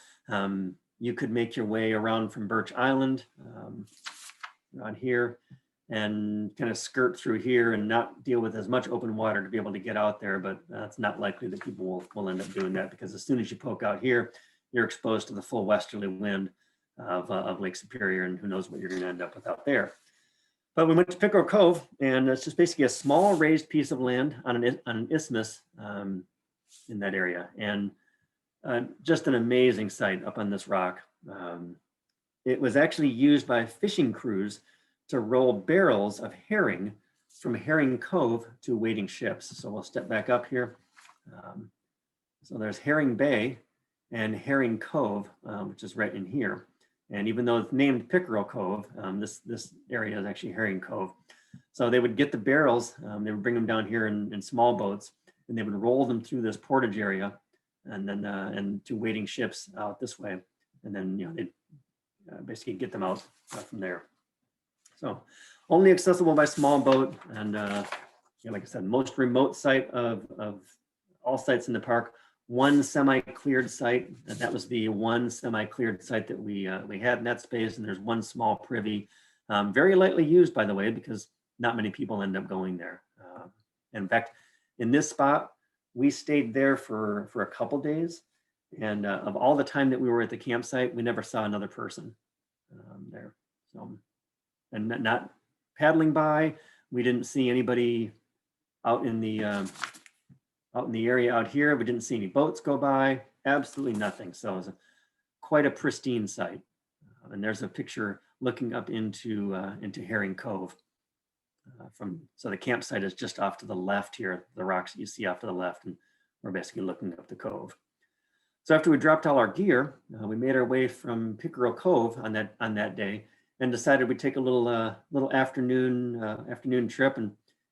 You could make your way around from Birch Island around here and kind of skirt through here and not deal with as much open water to be able to get out there, but it's not likely that people will end up doing that, because as soon as you poke out here, you're exposed to the full westerly wind of Lake Superior, and who knows what you're going to end up with out there. But we went to Pickerel Cove, and it's just basically a small raised piece of land on an isthmus in that area, and just an amazing site up on this rock. It was actually used by fishing crews to roll barrels of herring from Herring Cove to waiting ships. So we'll step back up here. So there's Herring Bay and Herring Cove, which is right in here. And even though it's named Pickerel Cove, this area is actually Herring Cove. So they would get the barrels, they would bring them down here in small boats, and they would roll them through this portage area, and then and to waiting ships out this way, and then they'd basically get them out from there. So only accessible by small boat, and like I said, most remote site of all sites in the park. One semi-cleared site, and that was the one semi-cleared site that we had in that space, and there's one small privy, very lightly used, by the way, because not many people end up going there. In fact, in this spot, we stayed there for a couple days, and of all the time that we were at the campsite, we never saw another person there. So, and not paddling by, we didn't see anybody out in the area out here. We didn't see any boats go by, absolutely nothing. So it was quite a pristine site. And there's a picture looking up into Herring Cove. So the campsite is just off to the left here, the rocks that you see off to the left, and we're basically looking up the cove. So after we dropped all our gear, we made our way from Pickerel Cove on that day, and decided we'd take a little afternoon trip, and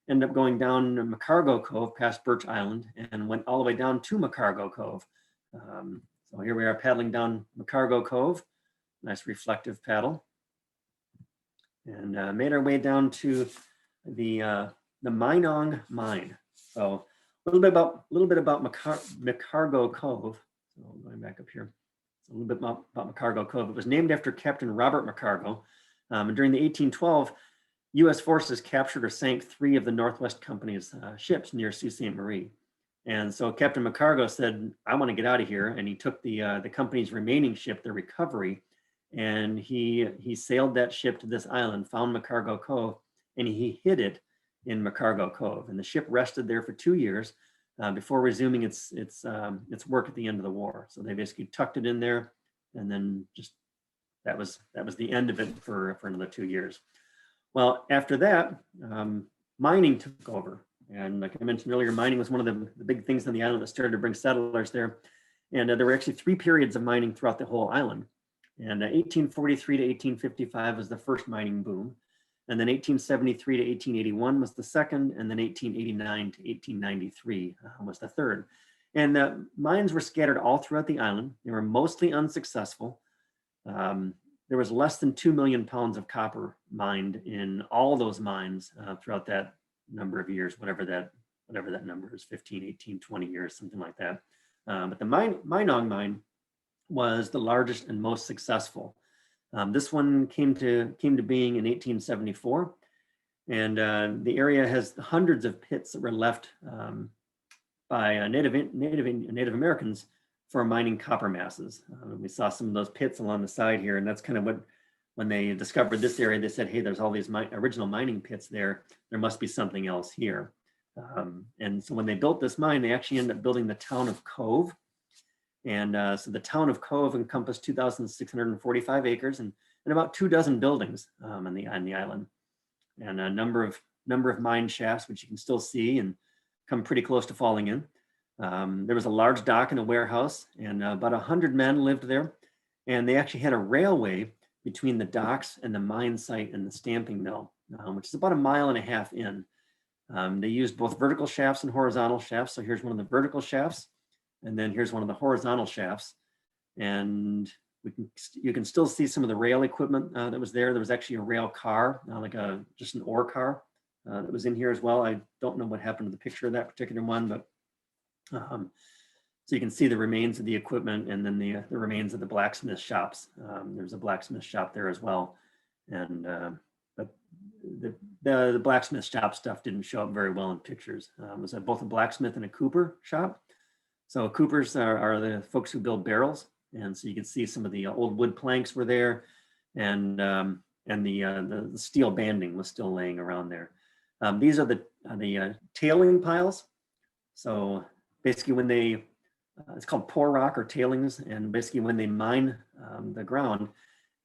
ended up going down McCargo Cove past Birch Island, and went all the way down to McCargo Cove. So here we are paddling down McCargo Cove, nice reflective paddle, and made our way down to the Minong Mine. So a little bit about McCargo Cove. So going back up here, a little bit about McCargo Cove. It was named after Captain Robert McCargo. And during the 1812, U.S. forces captured or sank 3 of the Northwest Company's ships near Sault Ste. Marie. And so Captain McCargo said, I want to get out of here. And he took the company's remaining ship, the Recovery, and he sailed that ship to this island, found McCargo Cove, and he hid it in McCargo Cove. And the ship rested there for 2 years before resuming its work at the end of the war. So they basically tucked it in there, and then just that was the end of it for another 2 years. Well, after that, mining took over. And like I mentioned earlier, mining was one of the big things on the island that started to bring settlers there. And there were actually 3 periods of mining throughout the whole island. And 1843 to 1855 was the first mining boom. And then 1873 to 1881 was the second. And then 1889 to 1893 was the third. And the mines were scattered all throughout the island. They were mostly unsuccessful. There was less than 2 million pounds of copper mined in all those mines throughout that number of years, whatever that number is, 15, 18, 20 years, something like that. But the Minong mine was the largest and most successful. This one came to being in 1874, and the area has hundreds of pits that were left by Native Americans for mining copper masses. We saw some of those pits along the side here, and that's kind of what, when they discovered this area, they said, hey, there's all these original mining pits there. There must be something else here. And so when they built this mine, they actually ended up building the town of Cove. And so the town of Cove encompassed 2,645 acres and about 24 buildings on the island, and a number of mine shafts, which you can still see, and come pretty close to falling in. There was a large dock and a warehouse, and about 100 men lived there. And they actually had a railway between the docks and the mine site and the stamping mill, which is about 1.5 miles in. They used both vertical shafts and horizontal shafts. So here's one of the vertical shafts, and then here's one of the horizontal shafts. And you can still see some of the rail equipment that was there. There was actually a rail car, just an ore car that was in here as well. I don't know what happened to the picture of that particular one, but so you can see the remains of the equipment, and then the remains of the blacksmith shops. There's a blacksmith shop there as well. And but the blacksmith shop stuff didn't show up very well in pictures. It was both a blacksmith and a cooper shop. So coopers are the folks who build barrels. And so you can see some of the old wood planks were there, and the steel banding was still laying around there. These are the tailing piles. So basically when it's called pour rock or tailings, and basically when they mine the ground,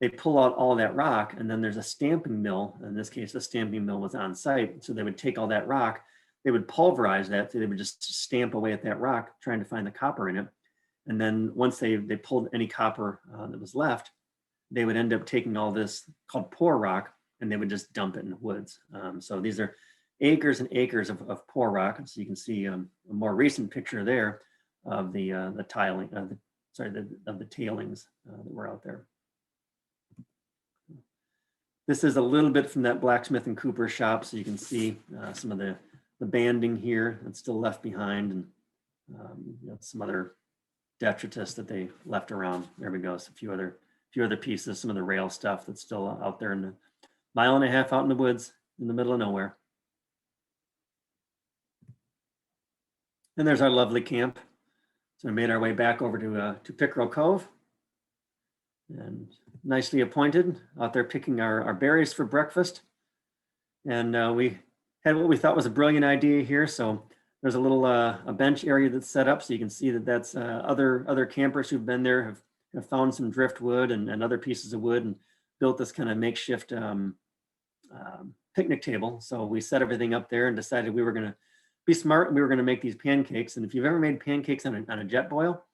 they pull out all that rock, and then there's a stamping mill. In this case, the stamping mill was on site. So they would take all that rock, they would pulverize that, so they would just stamp away at that rock, trying to find the copper in it. And then once they pulled any copper that was left, they would end up taking all this called pour rock, and they would just dump it in the woods. So these are acres and acres of pour rock. So you can see a more recent picture there of the tiling, of the tailings that were out there. This is a little bit from that blacksmith and cooper shop, so you can see some of the banding here that's still left behind, and some other detritus that they left around. There we go. So a few other pieces, some of the rail stuff that's still out there in the 1.5 miles out in the woods in the middle of nowhere. And there's our lovely camp. So we made our way back over to Pickerel Cove, and nicely appointed out there picking our berries for breakfast. And we had what we thought was a brilliant idea here. So there's a little a bench area that's set up, so you can see that that's other campers who've been there have found some driftwood and other pieces of wood and built this kind of makeshift picnic table. So we set everything up there and decided we were going to be smart, and we were going to make these pancakes. And if you've ever made pancakes on a jet boil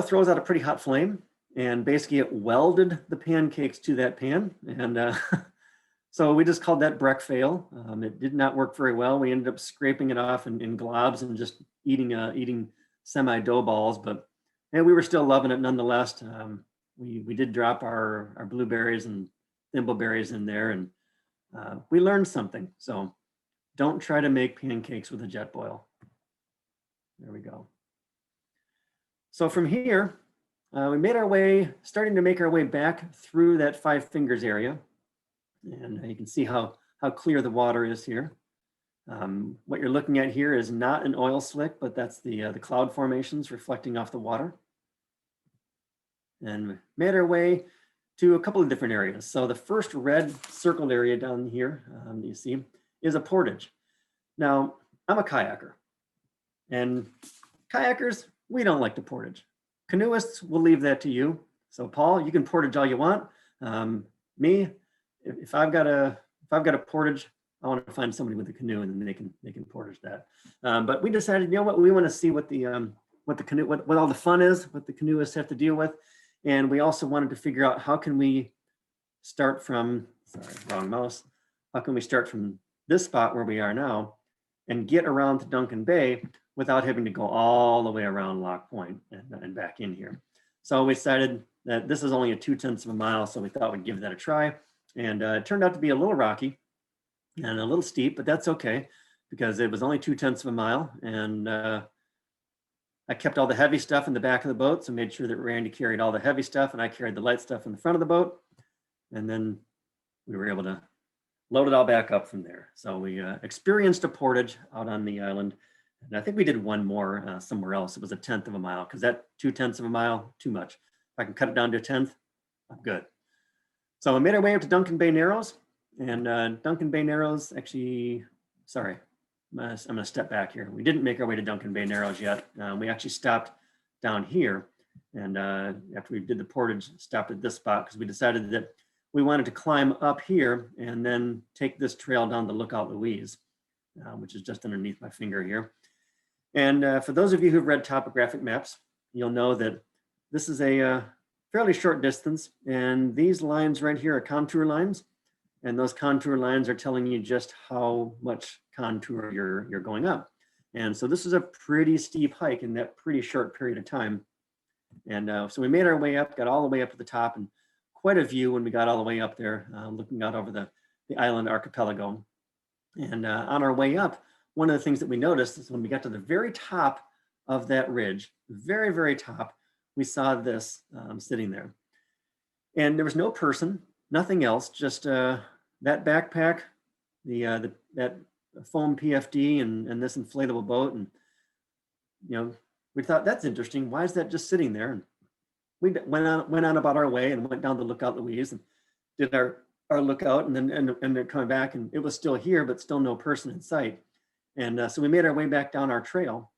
throws out a pretty hot flame, and basically it welded the pancakes to that pan. And so we just called that breck fail. It did not work very well. We ended up scraping it off in globs and just eating semi dough balls, but we were still loving it nonetheless. We did drop our blueberries and thimbleberries in there, and we learned something. So don't try to make pancakes with a jet boil. There we go. So from here, we starting to make our way back through that Five Fingers area. And you can see how clear the water is here. What you're looking at here is not an oil slick, but that's the cloud formations reflecting off the water. And we made our way to a couple of different areas. So the first red circled area down here you see is a portage. Now, I'm a kayaker, and kayakers, we don't like to portage. Canoeists, we'll leave that to you. So Paul, you can portage all you want. Me, if I've got a portage, I want to find somebody with a canoe, and then they can portage that. But we decided, you know what, we want to see what all the fun is, what the canoeists have to deal with. And we also wanted to figure out how can we start from, how can we start from this spot where we are now and get around to Duncan Bay without having to go all the way around Lock Point and back in here. So we decided that this is only a 0.2 mile, so we thought we'd give that a try. And it turned out to be a little rocky and a little steep, but that's okay because it was only 0.2 mile. And I kept all the heavy stuff in the back of the boat, so made sure that Randy carried all the heavy stuff and I carried the light stuff in the front of the boat. And then we were able to load it all back up from there. So we experienced a portage out on the island. And I think we did one more somewhere else. It was a 1/10 mile, because that 0.2 mile, too much. If I can cut it down to a 1/10, I'm good. So we made our way up to Duncan Bay Narrows, and Duncan Bay Narrows actually, sorry, I'm gonna step back here. We didn't make our way to Duncan Bay Narrows yet. We actually stopped down here, and after we did the portage, stopped at this spot because we decided that we wanted to climb up here and then take this trail down to Lookout Louise. which is just underneath my finger here. And for those of you who've read topographic maps, you'll know that this is a fairly short distance, and these lines right here are contour lines, and those contour lines are telling you just how much contour you're going up. And so this is a pretty steep hike in that pretty short period of time. And so we made our way up, got all the way up to the top, and quite a view when we got all the way up there, looking out over the island archipelago. And on our way up, one of the things that we noticed is when we got to the very top of that ridge, very, very top, we saw this sitting there. And there was no person, nothing else, just that backpack, that foam PFD and this inflatable boat. And, we thought, that's interesting. Why is that just sitting there? And we went on about our way and went down to Lookout Louise and did our lookout, and then coming back, and it was still here, but still no person in sight. And so we made our way back down our trail.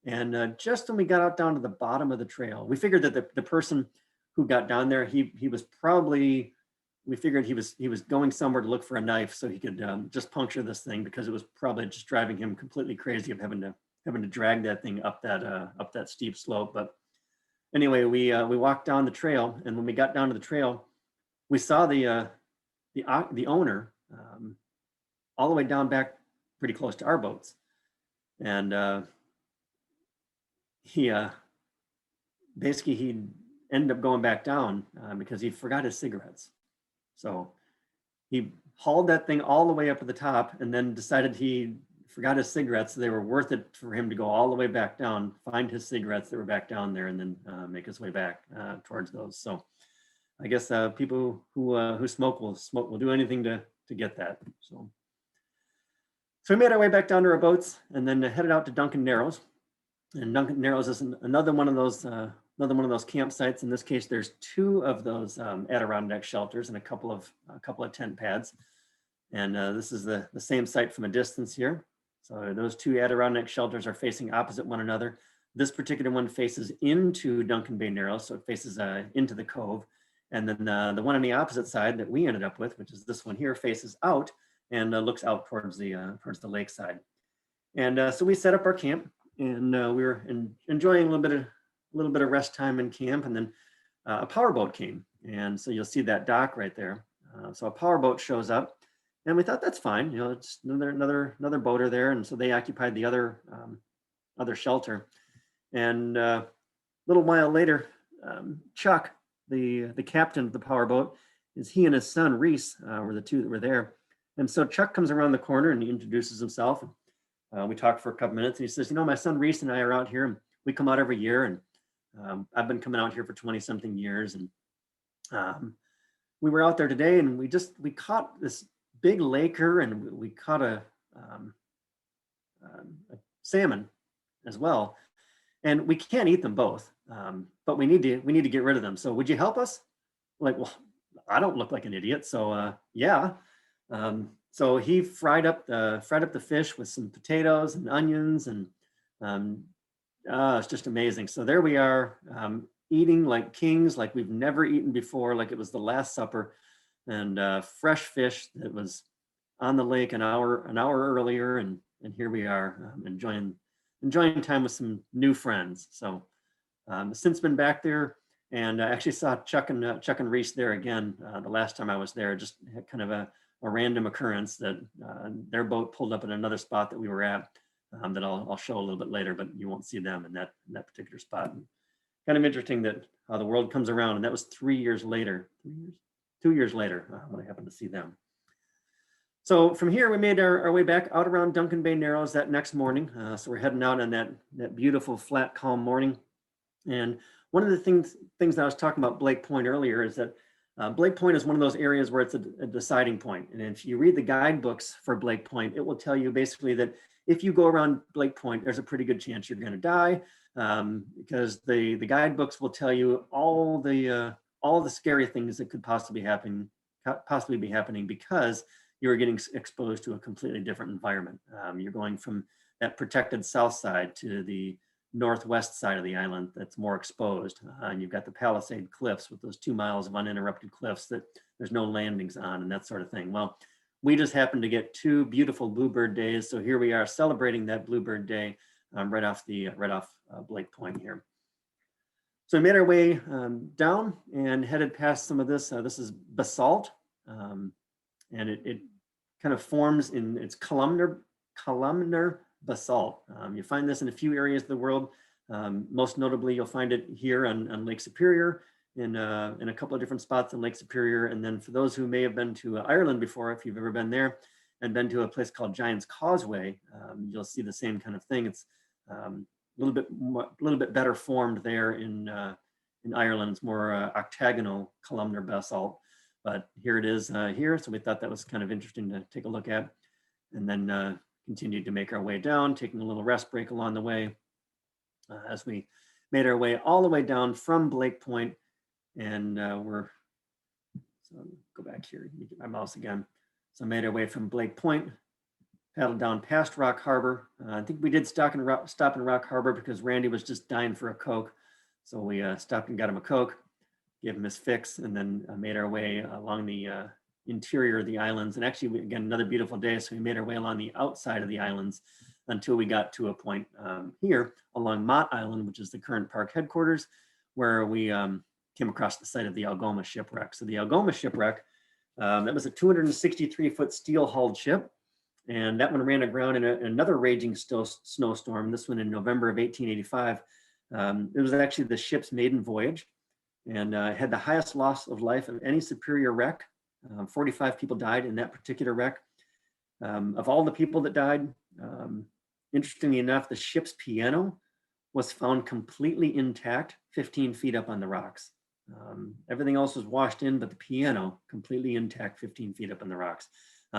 And just when we got out down to the bottom of the trail, we figured that the person who got down there, he was probably, we figured he was going somewhere to look for a knife so he could just puncture this thing, because it was probably just driving him completely crazy of having to drag that thing up that steep slope. But anyway, we walked down the trail, and when we got down to the trail, we saw the owner all the way down back pretty close to our boats. And he ended up going back down because he forgot his cigarettes. So he hauled that thing all the way up to the top, and then decided he forgot his cigarettes. So they were worth it for him to go all the way back down, find his cigarettes that were back down there, and then make his way back towards those. So I guess people who smoke will do anything to get that. So we made our way back down to our boats, and then headed out to Duncan Narrows. And Duncan Narrows is another one of those campsites. In this case, there's two of those Adirondack shelters and a couple of tent pads. And this is the same site from a distance here. So those two Adirondack shelters are facing opposite one another. This particular one faces into Duncan Bay Narrows, so it faces into the cove. And then the one on the opposite side that we ended up with, which is this one here, faces out and looks out towards the lakeside. And so we set up our camp, and we were enjoying a little bit of rest time in camp. And then a powerboat came, and so you'll see that dock right there. So a powerboat shows up, and we thought, that's fine. It's another boater there, and so they occupied the other shelter. And a little while later, Chuck, the captain of the powerboat, he and his son Reese were the two that were there. And so Chuck comes around the corner and he introduces himself. We talked for a couple minutes, and he says, my son Reese and I are out here, and we come out every year, and I've been coming out here for 20 something years. And we were out there today, and we caught this big laker, and we caught a salmon as well. And we can't eat them both, but we need to get rid of them. So would you help us? Like, well, I don't look like an idiot, so yeah. So he fried up the fish with some potatoes and onions, and it's just amazing. So there we are, eating like kings, like we've never eaten before, like it was the Last Supper, and fresh fish that was on the lake an hour earlier, and here we are, enjoying time with some new friends. So since been back there, and I actually saw Chuck and Reese there again the last time I was there. Just kind of a random occurrence that their boat pulled up in another spot that we were at, that I'll show a little bit later, but you won't see them in that particular spot. And kind of interesting that how the world comes around, and that was 3 years later, 2 years later when I happened to see them. So from here, we made our way back out around Duncan Bay Narrows that next morning. So we're heading out on that beautiful, flat, calm morning. And one of the things that I was talking about Blake Point earlier is that Blake Point is one of those areas where it's a deciding point. And if you read the guidebooks for Blake Point, it will tell you basically that if you go around Blake Point, there's a pretty good chance you're going to die, because the guidebooks will tell you all the scary things that could possibly be happening because you're getting exposed to a completely different environment. You're going from that protected south side to the northwest side of the island that's more exposed. And you've got the Palisade Cliffs with those 2 miles of uninterrupted cliffs that there's no landings on and that sort of thing. Well, we just happened to get 2 beautiful bluebird days. So here we are celebrating that bluebird day right off Blake Point here. So we made our way down and headed past some of this. This is basalt, and it kind of forms in its columnar basalt. You find this in a few areas of the world. Most notably, you'll find it here on Lake Superior, in a couple of different spots in Lake Superior. And then for those who may have been to Ireland before, if you've ever been there and been to a place called Giant's Causeway, you'll see the same kind of thing. It's a little bit better formed there in Ireland. It's more octagonal columnar basalt, but here it is here. So we thought that was kind of interesting to take a look at, and then continued to make our way down, taking a little rest break along the way as we made our way all the way down from Blake Point. And so go back here, let me get my mouse again. So made our way from Blake Point, paddled down past Rock Harbor. I think we did stop in Rock Harbor because Randy was just dying for a Coke. So we stopped and got him a Coke, gave him his fix, and then made our way along the interior of the islands. And actually, again, another beautiful day. So we made our way along the outside of the islands until we got to a point here along Mott Island, which is the current park headquarters, where we came across the site of the Algoma shipwreck. So the Algoma shipwreck, that was a 263-foot steel-hulled ship. And that one ran aground in another raging snowstorm, this one in November of 1885. It was actually the ship's maiden voyage, and had the highest loss of life of any Superior wreck. 45 people died in that particular wreck. Of all the people that died, interestingly enough, the ship's piano was found completely intact, 15 feet up on the rocks. Everything else was washed in, but the piano completely intact, 15 feet up on the rocks.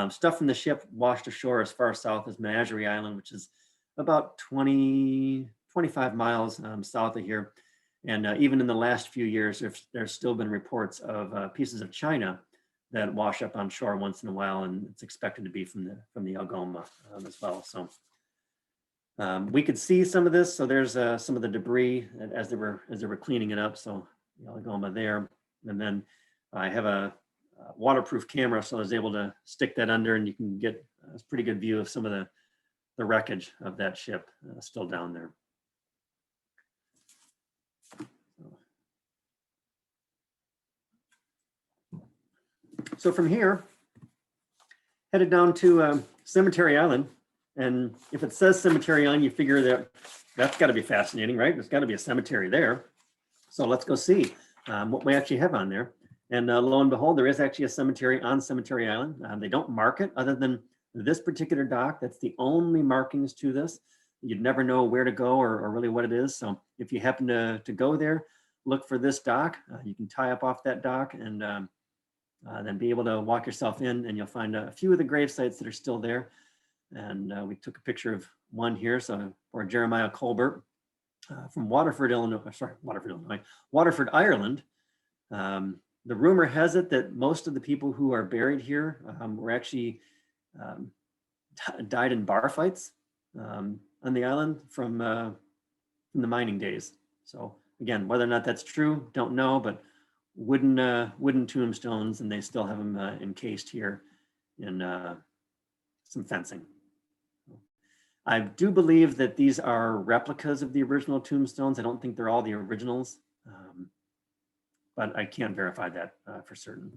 Stuff from the ship washed ashore as far south as Menagerie Island, which is about 25 miles south of here. And even in the last few years, there's still been reports of pieces of china that wash up on shore once in a while, and it's expected to be from the Algoma as well. So we could see some of this. So there's some of the debris as they were cleaning it up. So the Algoma there, and then I have a waterproof camera, so I was able to stick that under, and you can get a pretty good view of some of the wreckage of that ship still down there. So from here, headed down to Cemetery Island. And if it says Cemetery Island, you figure that's got to be fascinating, right? There's got to be a cemetery there. So let's go see what we actually have on there. And lo and behold, there is actually a cemetery on Cemetery Island. They don't mark it other than this particular dock. That's the only markings to this. You'd never know where to go or really what it is. So if you happen to go there, look for this dock. You can tie up off that dock and then be able to walk yourself in, and you'll find a few of the grave sites that are still there. And we took a picture of one here. So for Jeremiah Colbert from Waterford, Ireland. The rumor has it that most of the people who are buried here were actually died in bar fights on the island from the mining days. So again, whether or not that's true, don't know, but wooden tombstones, and they still have them encased here in some fencing. I do believe that these are replicas of the original tombstones. I don't think they're all the originals, but I can't verify that for certain.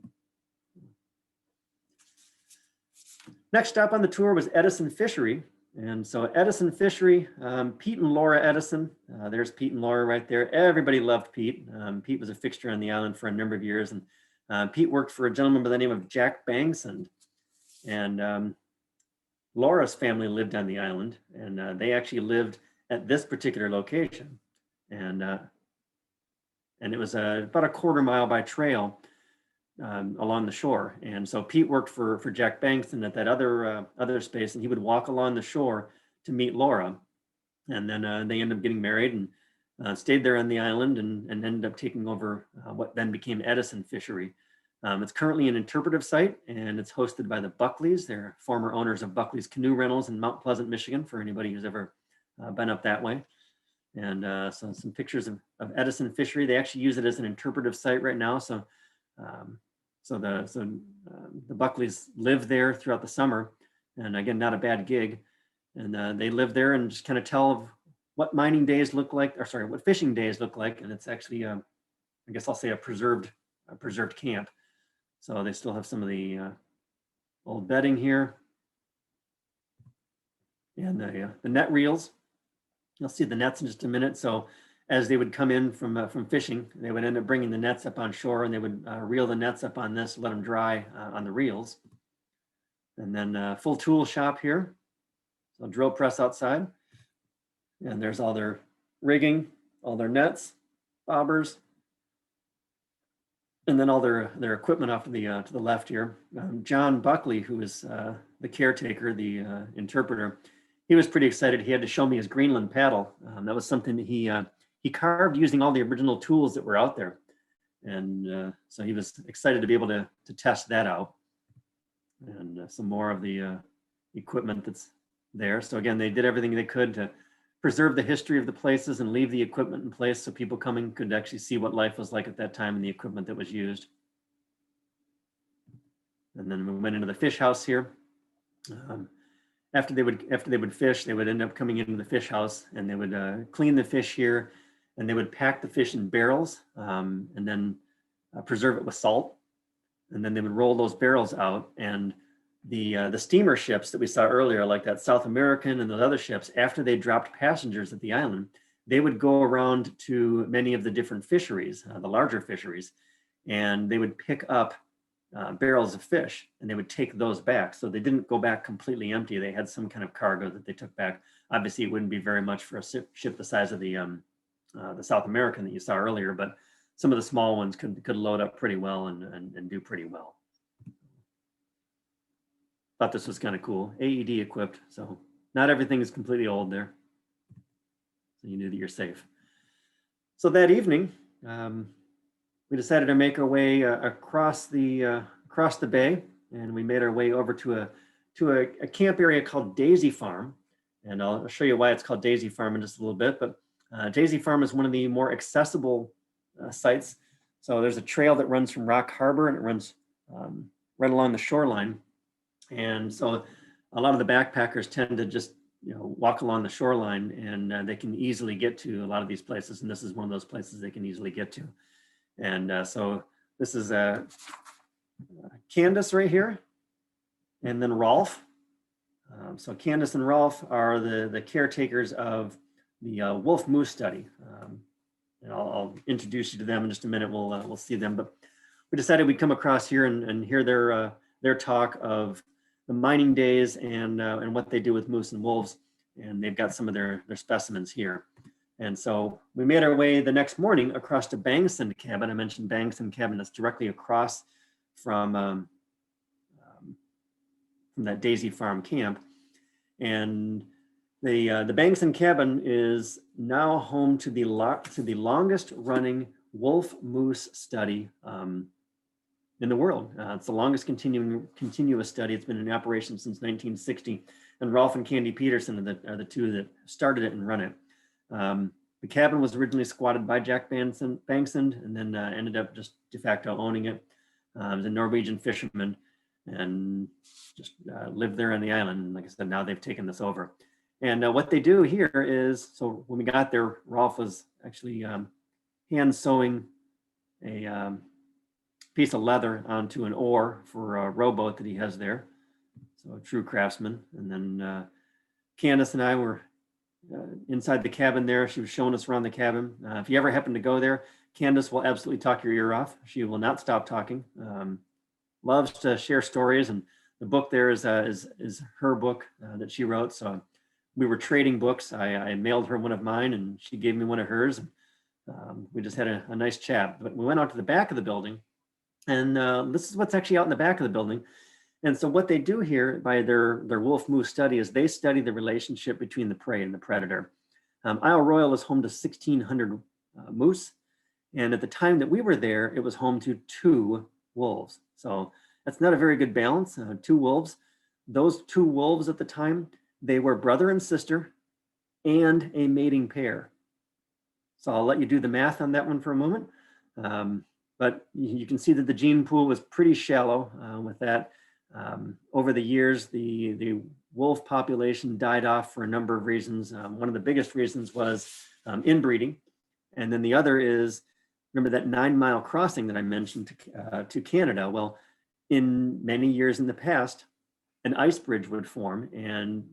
Next stop on the tour was Edison Fishery. And so Edison Fishery, Pete and Laura Edison, there's Pete and Laura right there. Everybody loved Pete. Pete was a fixture on the island for a number of years. And Pete worked for a gentleman by the name of Jack Bangsund. And Laura's family lived on the island, and they actually lived at this particular location. And it was about a quarter mile by trail along the shore. And so Pete worked for Jack Bangston at that other space, and he would walk along the shore to meet Laura. And then they ended up getting married and stayed there on the island and ended up taking over what then became Edison Fishery. It's currently an interpretive site, and it's hosted by the Buckleys. They're former owners of Buckley's Canoe Rentals in Mount Pleasant, Michigan, for anybody who's ever been up that way. And so some pictures of Edison Fishery. They actually use it as an interpretive site right now. So the Buckleys live there throughout the summer, and again, not a bad gig. And they live there and just kind of tell what mining days look like, or sorry, what fishing days look like. And it's actually, I guess I'll say a preserved camp. So they still have some of the old bedding here, and the net reels. You'll see the nets in just a minute. So as they would come in from fishing, they would end up bringing the nets up on shore, and they would reel the nets up on this, let them dry on the reels. And then full tool shop here. So drill press outside, and there's all their rigging, all their nets, bobbers, and then all their equipment off to the left here. John Buckley, who is the caretaker, the interpreter, he was pretty excited. He had to show me his Greenland paddle. That was something that he carved using all the original tools that were out there, and so he was excited to be able to test that out. And some more of the equipment that's there. So again, they did everything they could to preserve the history of the places and leave the equipment in place so people coming could actually see what life was like at that time and the equipment that was used. And then we went into the fish house here. After they would fish, they would end up coming into the fish house, and they would clean the fish here, and they would pack the fish in barrels, and then preserve it with salt. And then they would roll those barrels out, and the steamer ships that we saw earlier, like that South American and those other ships, after they dropped passengers at the island, they would go around to many of the different fisheries, the larger fisheries, and they would pick up barrels of fish, and they would take those back. So they didn't go back completely empty. They had some kind of cargo that they took back. Obviously, it wouldn't be very much for a ship the size of the South American that you saw earlier, but some of the small ones could load up pretty well and do pretty well. Thought this was kind of cool. AED equipped, so not everything is completely old there. So you knew that you're safe. So that evening, we decided to make our way across the bay, and we made our way over to a camp area called Daisy Farm, and I'll show you why it's called Daisy Farm in just a little bit. But Daisy Farm is one of the more accessible sites. So there's a trail that runs from Rock Harbor, and it runs right along the shoreline. And so a lot of the backpackers tend to just walk along the shoreline, and they can easily get to a lot of these places. And this is one of those places they can easily get to. And so this is Candace right here, and then Rolf. So Candace and Rolf are the caretakers of the wolf moose study. And I'll introduce you to them in just a minute. We'll see them, but we decided we'd come across here and hear their talk of the mining days and what they do with moose and wolves. And they've got some of their specimens here. And so we made our way the next morning across to Bangsund Cabin. I mentioned Bangsund Cabin. That's directly across from that Daisy Farm camp. And the Bangsund Cabin is now home to the longest running wolf moose study in the world. It's the longest continuous study. It's been in operation since 1960. And Rolf and Candy Peterson are the two that started it and run it. The cabin was originally squatted by Jack Bangsund and then ended up just de facto owning it. He was a Norwegian fisherman and just lived there on the island. And like I said, now they've taken this over. And what they do here is, so when we got there, Rolf was actually hand sewing a piece of leather onto an oar for a rowboat that he has there. So a true craftsman. And then Candace and I were inside the cabin there. She was showing us around the cabin. If you ever happen to go there, Candace will absolutely talk your ear off. She will not stop talking. Loves to share stories, and the book there is her book that she wrote. So we were trading books. I mailed her one of mine, and she gave me one of hers. And we just had a nice chat. But we went out to the back of the building, and this is what's actually out in the back of the building. And so what they do here by their wolf moose study is they study the relationship between the prey and the predator. Isle Royale is home to 1,600 moose. And at the time that we were there, it was home to 2 wolves. So that's not a very good balance, 2 wolves. Those 2 wolves at the time, they were brother and sister and a mating pair. So I'll let you do the math on that one for a moment. but you can see that the gene pool was pretty shallow with that. Over the years, the wolf population died off for a number of reasons. One of the biggest reasons was inbreeding. And then the other is, remember that 9-mile crossing that I mentioned to Canada? Well, in many years in the past, an ice bridge would form and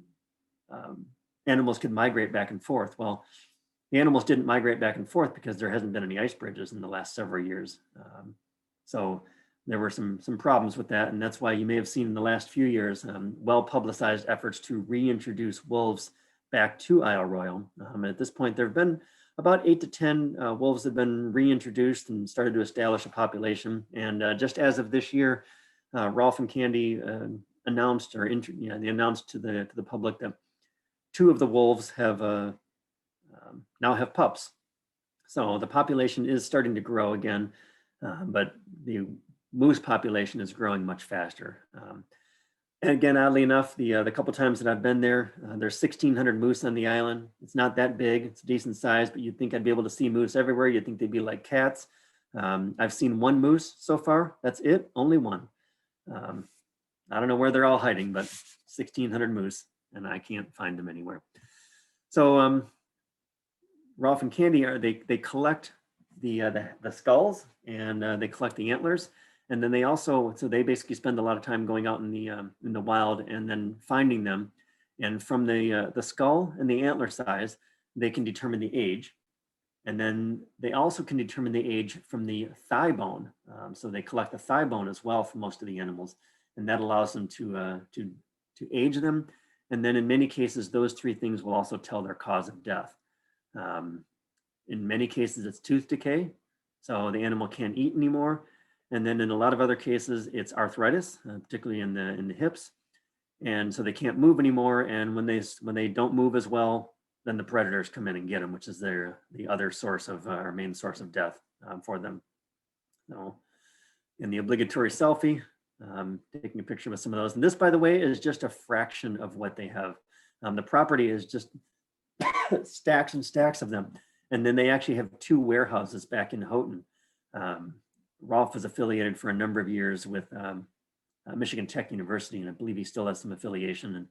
animals could migrate back and forth. Well, the animals didn't migrate back and forth because there hasn't been any ice bridges in the last several years. So there were some problems with that. And that's why you may have seen in the last few years, well-publicized efforts to reintroduce wolves back to Isle Royale. At this point, there have been about 8 to 10 wolves that have been reintroduced and started to establish a population. And just as of this year, Rolf and Candy announced, they announced to the public that 2 of the wolves have now have pups. So the population is starting to grow again, but the moose population is growing much faster. And again, oddly enough, the couple times that I've been there, there's 1,600 moose on the island. It's not that big, it's a decent size, but you'd think I'd be able to see moose everywhere. You'd think they'd be like cats. I've seen 1 moose so far, that's it, only 1. I don't know where they're all hiding, but 1,600 moose, and I can't find them anywhere. So Rolf and Candy they collect the skulls and they collect the antlers, and then they also they basically spend a lot of time going out in the wild and then finding them, and from the skull and the antler size they can determine the age, and then they also can determine the age from the thigh bone. So they collect the thigh bone as well for most of the animals, and that allows them to age them. And then in many cases, those 3 things will also tell their cause of death. In many cases, it's tooth decay, so the animal can't eat anymore. And then in a lot of other cases, it's arthritis, particularly in the hips. And so they can't move anymore. And when they don't move as well, then the predators come in and get them, which is the other source of our main source of death for them. So in the obligatory selfie, taking a picture with some of those. And this, by the way, is just a fraction of what they have. The property is just stacks and stacks of them. And then they actually have 2 warehouses back in Houghton. Rolf was affiliated for a number of years with Michigan Tech University, and I believe he still has some affiliation. And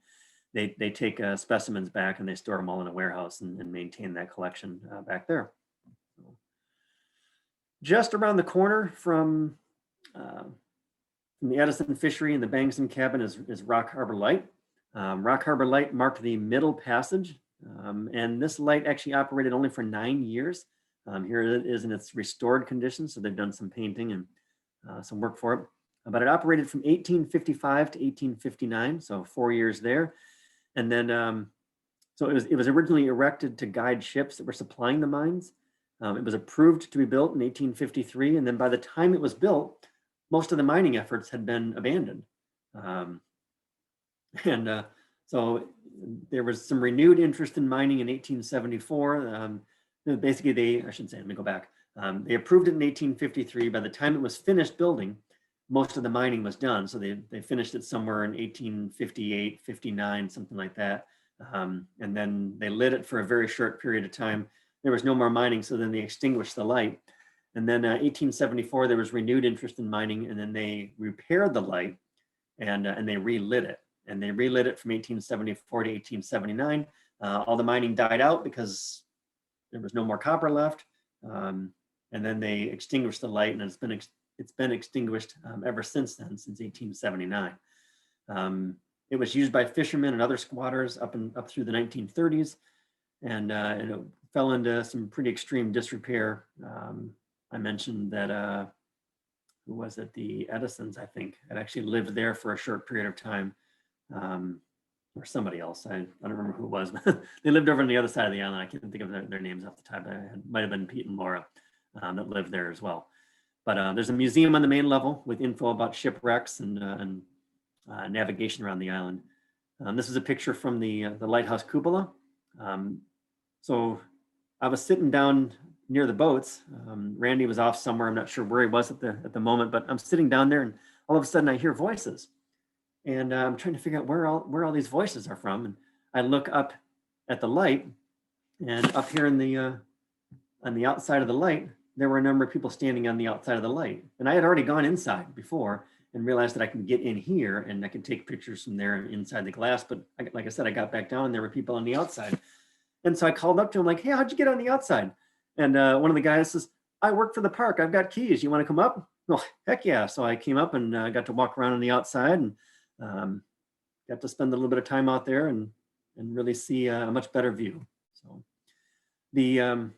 they take specimens back and they store them all in a warehouse and maintain that collection back there. Just around the corner from the Edison Fishery and the Bangson Cabin is Rock Harbor Light. Rock Harbor Light marked the Middle Passage, and this light actually operated only for 9 years. Here it is in its restored condition, so they've done some painting and some work for it. But it operated from 1855 to 1859, so 4 years there. And then, so it was originally erected to guide ships that were supplying the mines. It was approved to be built in 1853, and then by the time it was built, most of the mining efforts had been abandoned. So there was some renewed interest in mining in 1874. Basically, let me go back. They approved it in 1853. By the time it was finished building, most of the mining was done. So they finished it somewhere in 1858, 59, something like that. And then they lit it for a very short period of time. There was no more mining, so then they extinguished the light. And then 1874, there was renewed interest in mining, and then they repaired the light and they relit it. And they relit it from 1874 to 1879. All the mining died out because there was no more copper left. And then they extinguished the light, and it's been extinguished ever since then, since 1879. It was used by fishermen and other squatters up through the 1930s, and it fell into some pretty extreme disrepair. I mentioned that, who was it? The Edisons, I think, had actually lived there for a short period of time, or somebody else. I don't remember who it was. They lived over on the other side of the island. I can't think of their names off the top. It might have been Pete and Laura that lived there as well. But there's a museum on the main level with info about shipwrecks and navigation around the island. This is a picture from the lighthouse cupola. So I was sitting down near the boats. Randy was off somewhere. I'm not sure where he was at the moment, but I'm sitting down there, and all of a sudden I hear voices, and I'm trying to figure out where all these voices are from. And I look up at the light, and up here on the outside of the light, there were a number of people standing on the outside of the light. And I had already gone inside before and realized that I can get in here and I can take pictures from there and inside the glass. But like I said, I got back down and there were people on the outside. And so I called up to him like, hey, how'd you get on the outside? And one of the guys says, I work for the park. I've got keys. You want to come up? Oh, heck yeah. So I came up and got to walk around on the outside and got to spend a little bit of time out there and really see a much better view. So the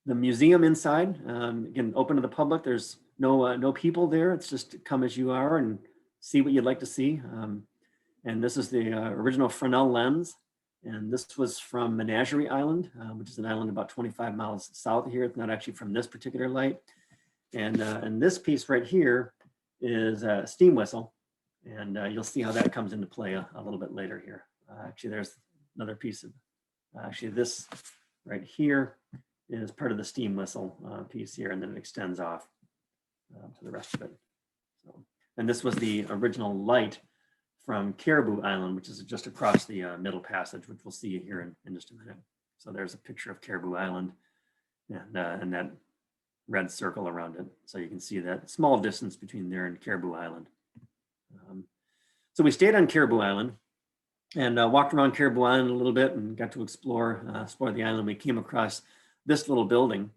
museum inside, again, open to the public. There's no people there. It's just come as you are and see what you'd like to see. And this is the original Fresnel lens. And this was from Menagerie Island, which is an island about 25 miles south of here. It's not actually from this particular light. And this piece right here is a steam whistle. And you'll see how that comes into play a little bit later here. Actually, there's another piece of, actually this right here is part of the steam whistle piece here, and then it extends off to the rest of it. So, and this was the original light from Caribou Island, which is just across the middle passage, which we'll see here in just a minute. So there's a picture of Caribou Island and that red circle around it. So you can see that small distance between there and Caribou Island. So we stayed on Caribou Island and walked around Caribou Island a little bit and got to explore the island. We came across this little building,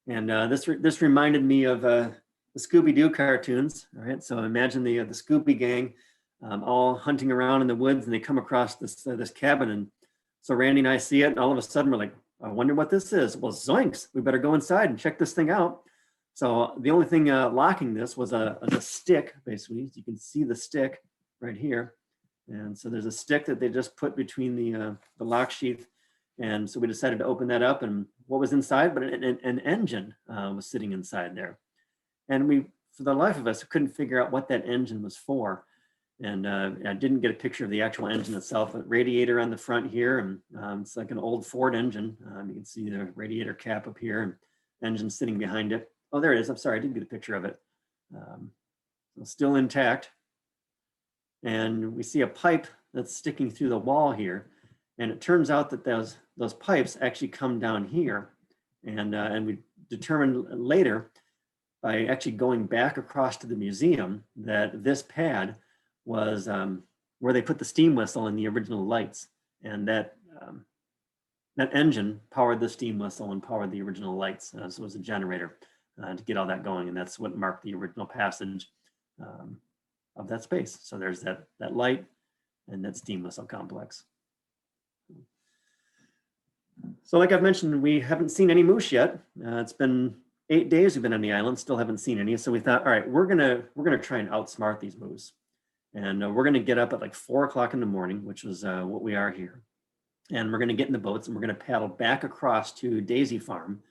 and this reminded me of the Scooby-Doo cartoons. All right, so imagine the Scooby gang all hunting around in the woods, and they come across this cabin. And so Randy and I see it, and all of a sudden we're like, I wonder what this is. Well, zoinks, we better go inside and check this thing out. So the only thing locking this was a stick, basically. You can see the stick right here. And so there's a stick that they just put between the lock sheath. And so we decided to open that up, and what was inside, but an engine was sitting inside there. And we, for the life of us, couldn't figure out what that engine was for. And I didn't get a picture of the actual engine itself, but radiator on the front here. And it's like an old Ford engine. You can see the radiator cap up here and engine sitting behind it. Oh, there it is. I'm sorry, I didn't get a picture of it. Still intact. And we see a pipe that's sticking through the wall here. And it turns out that those pipes actually come down here. And we determined later by actually going back across to the museum that this pad was where they put the steam whistle in the original lights. And that engine powered the steam whistle and powered the original lights. So it was a generator to get all that going. And that's what marked the original passage of that space. So there's that light and that steam whistle complex. So like I've mentioned, we haven't seen any moose yet. It's been 8 days we've been on the island, still haven't seen any. So we thought, all right, we're gonna try and outsmart these moose. And we're gonna get up at like 4 o'clock in the morning, which is what we are here. And we're gonna get in the boats and we're gonna paddle back across to Daisy Farm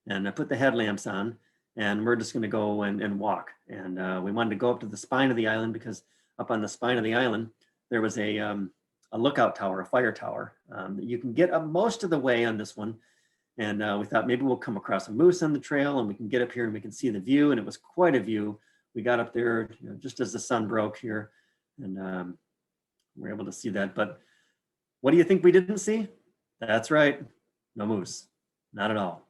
and put the headlamps on. And we're just gonna go and walk. And we wanted to go up to the spine of the island because up on the spine of the island, there was a lookout tower, a fire tower that you can get up most of the way on this one. And we thought maybe we'll come across a moose on the trail and we can get up here and we can see the view. And it was quite a view. We got up there just as the sun broke here and we're able to see that. But what do you think we didn't see? That's right, no moose, not at all.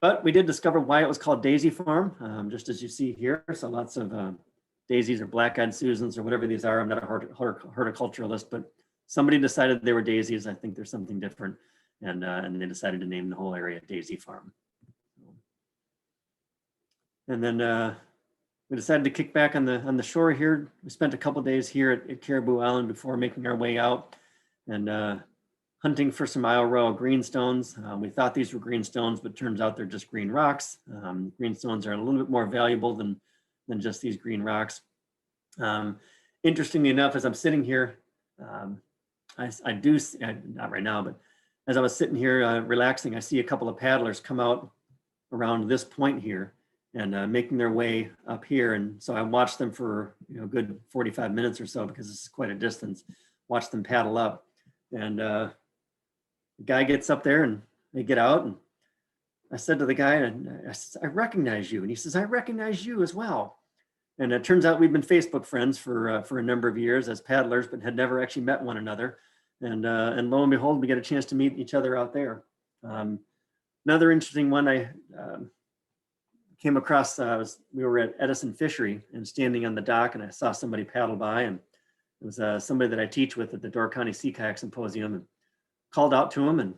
But we did discover why it was called Daisy Farm, just as you see here. So lots of daisies or black-eyed Susans or whatever these are. I'm not a horticulturalist, but somebody decided they were daisies. I think there's something different. And they decided to name the whole area Daisy Farm. And then we decided to kick back on the shore here. We spent a couple days here at Caribou Island before making our way out and hunting for some Isle Royale greenstones. We thought these were greenstones, but turns out they're just green rocks. Greenstones are a little bit more valuable than just these green rocks. Interestingly enough, as I'm sitting here, I do, not right now, but as I was sitting here relaxing, I see a couple of paddlers come out around this point here and making their way up here. And so I watched them for a good 45 minutes or so because it's quite a distance. Watched them paddle up, and the guy gets up there and they get out. And I said to the guy, and I said, I recognize you. And he says, I recognize you as well. And it turns out we've been Facebook friends for a number of years as paddlers, but had never actually met one another. And lo and behold, we get a chance to meet each other out there. Another interesting one, came across, we were at Edison Fishery and standing on the dock, and I saw somebody paddle by, and it was somebody that I teach with at the Door County Sea Kayak Symposium, and called out to him, and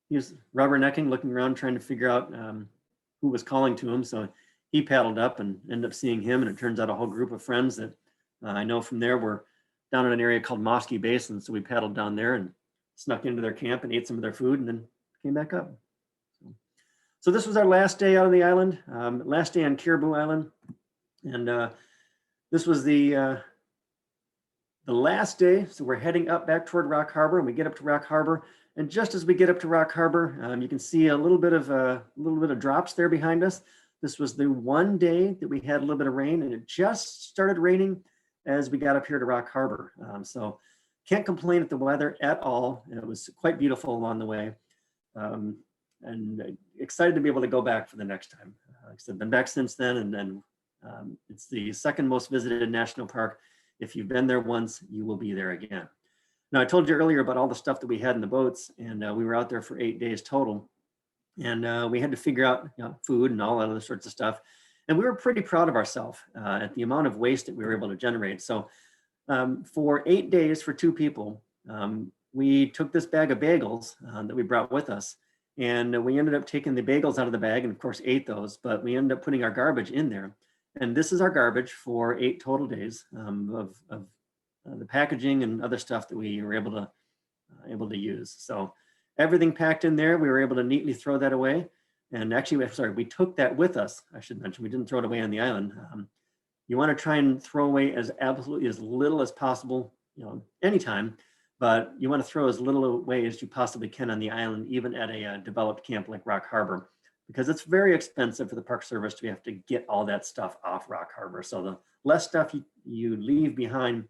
he was rubbernecking, looking around, trying to figure out who was calling to him. So he paddled up and ended up seeing him, and it turns out a whole group of friends that I know from there were down in an area called Mosky Basin. So we paddled down there and snuck into their camp and ate some of their food and then came back up. So this was our last day out on the island, last day on Caribou Island. And this was the last day. So we're heading up back toward Rock Harbor, and we get up to Rock Harbor. And just as we get up to Rock Harbor, you can see a little bit of drops there behind us. This was the one day that we had a little bit of rain, and it just started raining as we got up here to Rock Harbor. So can't complain at the weather at all. And it was quite beautiful along the way. And excited to be able to go back for the next time. Like I said, I've been back since then, and then it's the second most visited national park. If you've been there once, you will be there again. Now, I told you earlier about all the stuff that we had in the boats, and we were out there for 8 days total. And we had to figure out food and all that other sorts of stuff. And we were pretty proud of ourselves at the amount of waste that we were able to generate. So for 8 days for 2 people, we took this bag of bagels that we brought with us. And we ended up taking the bagels out of the bag and of course ate those, but we ended up putting our garbage in there. And this is our garbage for 8 total days of the packaging and other stuff that we were able to use. So everything packed in there, we were able to neatly throw that away. And actually, we took that with us. I should mention, we didn't throw it away on the island. You want to try and throw away absolutely as little as possible, anytime, but you want to throw as little away as you possibly can on the island, even at a developed camp like Rock Harbor, because it's very expensive for the Park Service to have to get all that stuff off Rock Harbor. So the less stuff you leave behind,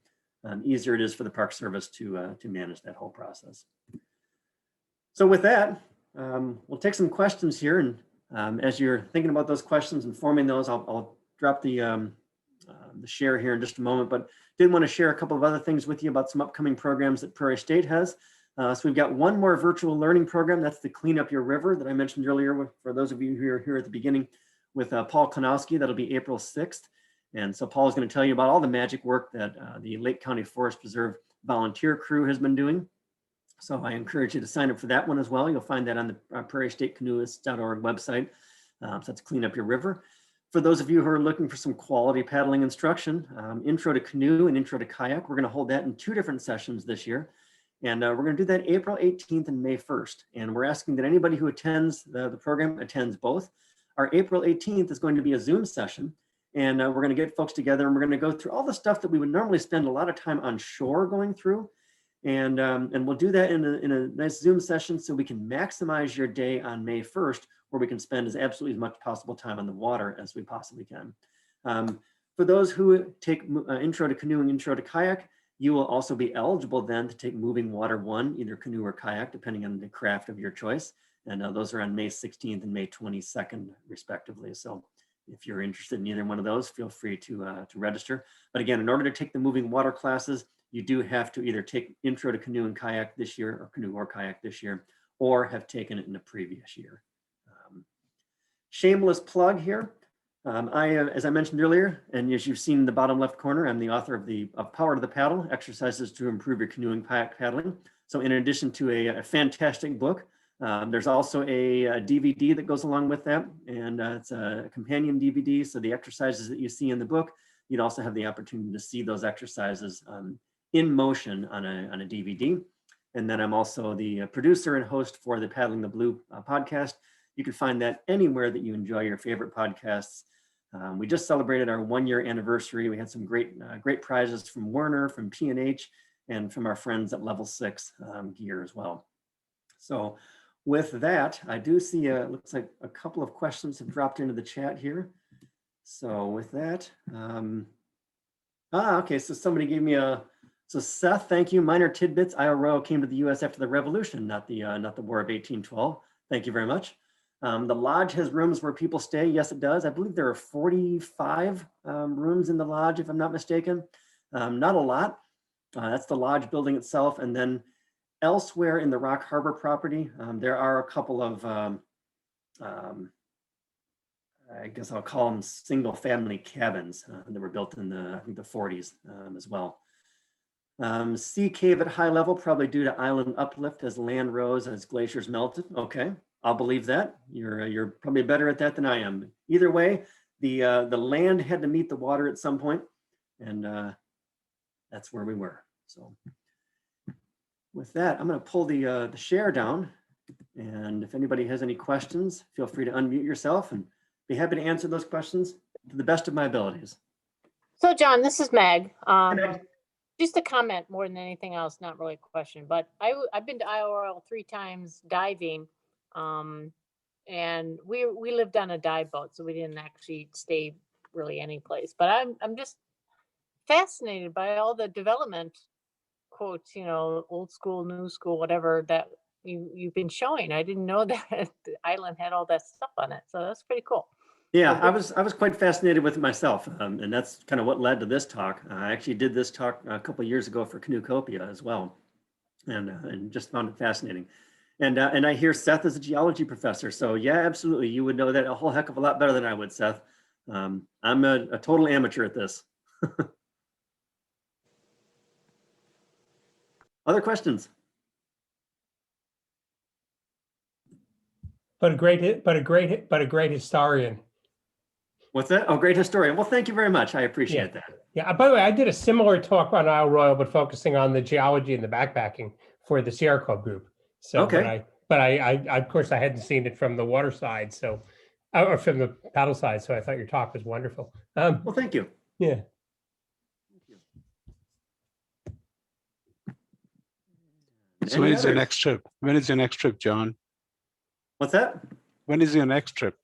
easier it is for the Park Service to manage that whole process. So with that, we'll take some questions here, and as you're thinking about those questions and forming those, I'll drop the share here in just a moment, but did want to share a couple of other things with you about some upcoming programs that Prairie State has. So we've got one more virtual learning program. That's the Clean Up Your River that I mentioned earlier, for those of you who are here at the beginning, with Paul Konowski. That'll be April 6th. And so Paul is going to tell you about all the magic work that the Lake County Forest Preserve volunteer crew has been doing. So I encourage you to sign up for that one as well. You'll find that on the prairiestateCanoeists.org website. So that's Clean Up Your River. For those of you who are looking for some quality paddling instruction, Intro to Canoe and Intro to Kayak, we're going to hold that in 2 different sessions this year. And we're going to do that April 18th and May 1st. And we're asking that anybody who attends the program attends both. Our April 18th is going to be a Zoom session. And we're going to get folks together, and we're going to go through all the stuff that we would normally spend a lot of time on shore going through. And we'll do that in a nice Zoom session so we can maximize your day on May 1st, where we can spend absolutely as much possible time on the water as we possibly can. For those who take Intro to Canoe and Intro to Kayak, you will also be eligible then to take Moving Water 1, either canoe or kayak, depending on the craft of your choice. And those are on May 16th and May 22nd, respectively. So if you're interested in either one of those, feel free to register. But again, in order to take the Moving Water classes, you do have to either take Intro to Canoe and Kayak this year, or Canoe or Kayak this year, or have taken it in the previous year. Shameless plug here. As I mentioned earlier, and as you've seen in the bottom left corner, I'm the author of Power to the Paddle, Exercises to Improve Your Canoeing Kayak Paddling. So in addition to a fantastic book, there's also a DVD that goes along with that, and it's a companion DVD. So the exercises that you see in the book, you'd also have the opportunity to see those exercises in motion on a DVD. And then I'm also the producer and host for the Paddling the Blue podcast. You can find that anywhere that you enjoy your favorite podcasts. We just celebrated our 1-year anniversary. We had some great prizes from Werner, from P&H, and from our friends at Level 6 Gear as well. So with that, I do see looks like a couple of questions have dropped into the chat here. So with that, okay, so somebody gave me so Seth, thank you. Minor tidbits. Royale came to the U.S. after the Revolution, not the War of 1812. Thank you very much. The lodge has rooms where people stay. Yes, it does. I believe there are 45 rooms in the lodge, if I'm not mistaken. Not a lot. That's the lodge building itself. And then elsewhere in the Rock Harbor property, there are a couple of I guess I'll call them single family cabins that were built in I think the 40s as well. Sea cave at high level, probably due to island uplift as land rose as glaciers melted. Okay, I'll believe that. You're probably better at that than I am. Either way, the land had to meet the water at some point, and that's where we were. So with that, I'm going to pull the share down, and if anybody has any questions, feel free to unmute yourself and be happy to answer those questions to the best of my abilities. So John, this is Meg. Meg. Just a comment more than anything else, not really a question, but I've been to Royale 3 times diving, and we lived on a dive boat, so we didn't actually stay really any place. But I'm just fascinated by all the development quotes, old school, new school, whatever that you've been showing. I didn't know that the island had all that stuff on it, so that's pretty cool. Yeah, I was quite fascinated with it myself, and that's kind of what led to this talk. I actually did this talk a couple of years ago for Canoecopia as well, and just found it fascinating. And I hear Seth is a geology professor, so yeah, absolutely, you would know that a whole heck of a lot better than I would, Seth. I'm a total amateur at this. Other questions? But a great historian. What's that? Oh, great historian. Well, thank you very much. I appreciate that. Yeah. By the way, I did a similar talk on Isle Royale, but focusing on the geology and the backpacking for the Sierra Club group. So, okay. But I of course, I hadn't seen it from the water side, so or from the paddle side. So I thought your talk was wonderful. Well, thank you. Yeah. So when is your next trip? When is your next trip, John? What's that? When is your next trip?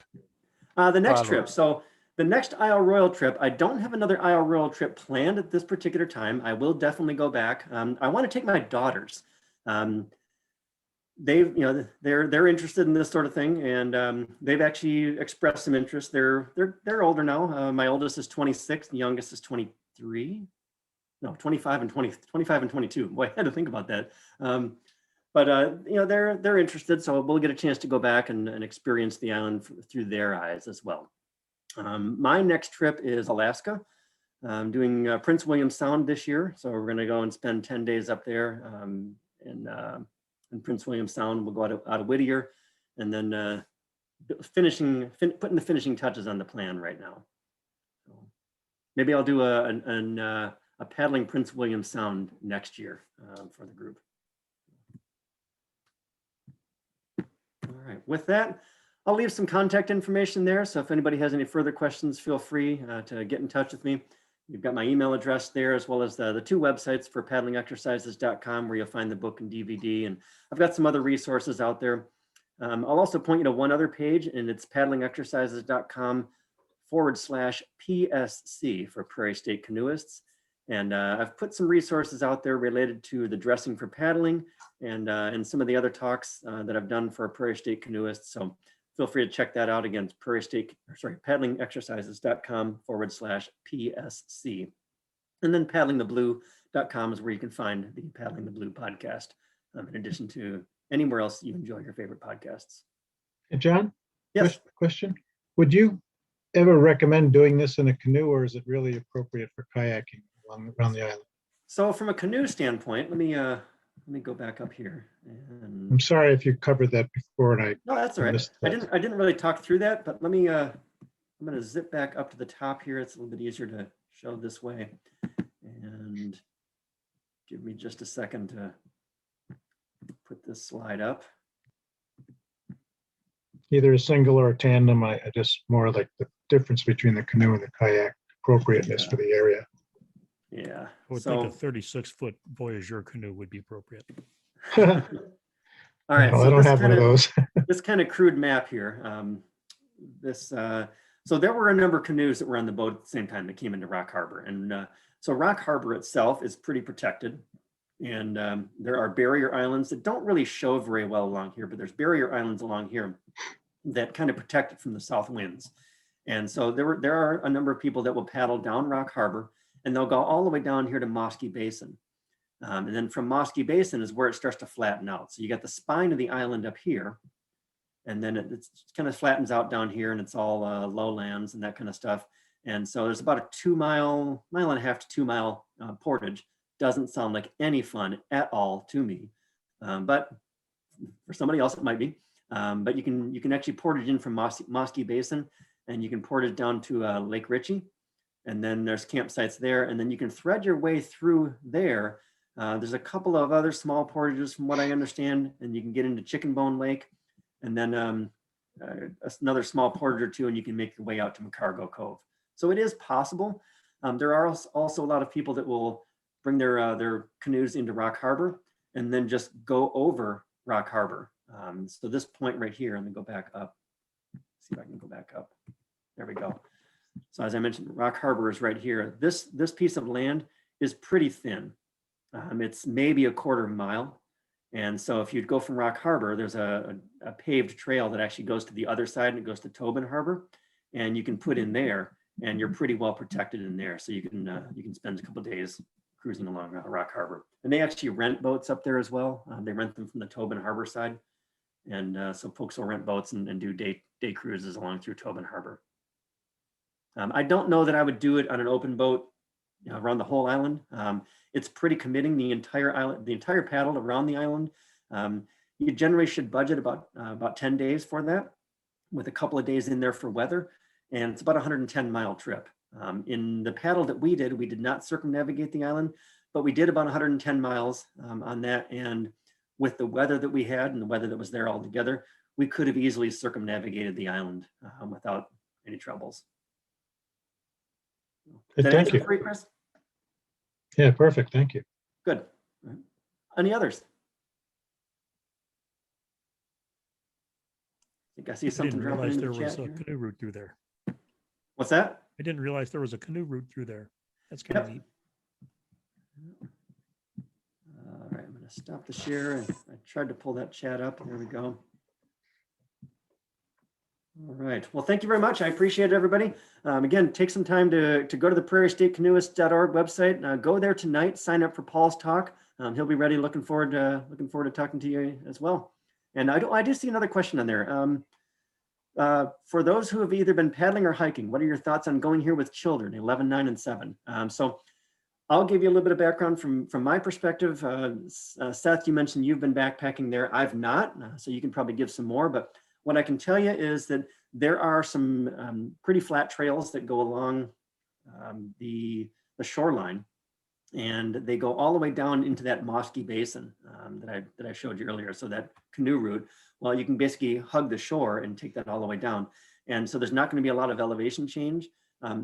The next trip. So the next Isle Royale trip, I don't have another Isle Royale trip planned at this particular time. I will definitely go back. I want to take my daughters. They're interested in this sort of thing, and they've actually expressed some interest. They're older now. My oldest is 26, the youngest is 23. No, 25 and 22. Boy, I had to think about that. But they're interested, so we'll get a chance to go back and experience the island through their eyes as well. My next trip is Alaska. I'm doing Prince William Sound this year, so we're going to go and spend 10 days up there in Prince William Sound. We'll go out of Whittier, and then putting the finishing touches on the plan right now. So maybe I'll do a paddling Prince William Sound next year for the group. All right, with that, I'll leave some contact information there. So if anybody has any further questions, feel free to get in touch with me. You've got my email address there, as well as the 2 websites for paddlingexercises.com, where you'll find the book and DVD. And I've got some other resources out there. I'll also point you to one other page, and it's paddlingexercises.com/PSC for Prairie State Canoeists. And I've put some resources out there related to the dressing for paddling and some of the other talks that I've done for Prairie State Canoeists. So feel free to check that out again. paddlingexercises.com/PSC. And then paddlingtheblue.com is where you can find the Paddling the Blue podcast, in addition to anywhere else you enjoy your favorite podcasts. Hey, John? Yes. Question. Would you ever recommend doing this in a canoe, or is it really appropriate for kayaking around the island? So from a canoe standpoint, let me go back up here. And I'm sorry if you covered that before, and no, that's all right. I didn't really talk through that, but let me. I'm going to zip back up to the top here. It's a little bit easier to show this way, and give me just a second to put this slide up. Either a single or a tandem. I just more like the difference between the canoe and the kayak appropriateness for the area. Yeah. I would think a 36-foot Voyageur canoe would be appropriate. All right. Well, so I don't have one of those. This kind of crude map here. So there were a number of canoes that were on the boat at the same time that came into Rock Harbor. And so Rock Harbor itself is pretty protected. And there are barrier islands that don't really show very well along here, but there's barrier islands along here that kind of protect it from the south winds. And so there are a number of people that will paddle down Rock Harbor, and they'll go all the way down here to Mosky Basin. And then from Mosky Basin is where it starts to flatten out. So you got the spine of the island up here. and then it kind of flattens out down here, and it's all lowlands and that kind of stuff. And so there's about a 2 mile and a half to 2 mile portage. Doesn't sound like any fun at all to me, but for somebody else it might be. But you can actually portage in from Mosky Basin, and you can portage down to Lake Ritchie, and then there's campsites there, and then you can thread your way through there. There's a couple of other small portages from what I understand, and you can get into Chicken Bone Lake, and then another small portage or two, and you can make your way out to McCargo Cove. So it is possible. There are also a lot of people that will bring their canoes into Rock Harbor and then just go over Rock Harbor. So this point right here, let me go back up. See if I can go back up. There we go. So as I mentioned, Rock Harbor is right here. This piece of land is pretty thin. It's maybe a 1/4 mile. And so if you'd go from Rock Harbor, there's a paved trail that actually goes to the other side, and it goes to Tobin Harbor, and you can put in there, and you're pretty well protected in there. So you can spend a couple of days cruising along Rock Harbor. And they actually rent boats up there as well. They rent them from the Tobin Harbor side. And so folks will rent boats and do day cruises along through Tobin Harbor. I don't know that I would do it on an open boat around the whole island. It's pretty committing, the entire island, the entire paddle around the island. You generally should budget about 10 days for that, with a couple of days in there for weather. And it's about a 110-mile trip. In the paddle that we did not circumnavigate the island, but we did about 110 miles on that. And with the weather that we had and the weather that was there all together, we could have easily circumnavigated the island without any troubles. Did that Thank answer you. for you, Chris? Yeah, perfect. Thank you. Good. Any others? I think I see I something didn't dropping realize in there the was chat a here. canoe route through there. What's that? I didn't realize there was a canoe route through there. That's kind of Yep. neat. All right, I'm going to stop the share. And I tried to pull that chat up. There we go. All right. Well, thank you very much. I appreciate it, everybody. Again, take some time to go to the prairiestateCanoeists.org website. Go there tonight. Sign up for Paul's talk. He'll be ready. Looking forward to talking to you as well. And I do see another question on there. For those who have either been paddling or hiking, what are your thoughts on going here with children, 11, 9, and 7? So I'll give you a little bit of background from my perspective. Seth, you mentioned you've been backpacking there. I've not, so you can probably give some more. But what I can tell you is that there are some pretty flat trails that go along the shoreline, and they go all the way down into that Mosky Basin that I showed you earlier. So that canoe route, well, you can basically hug the shore and take that all the way down. And so there's not going to be a lot of elevation change.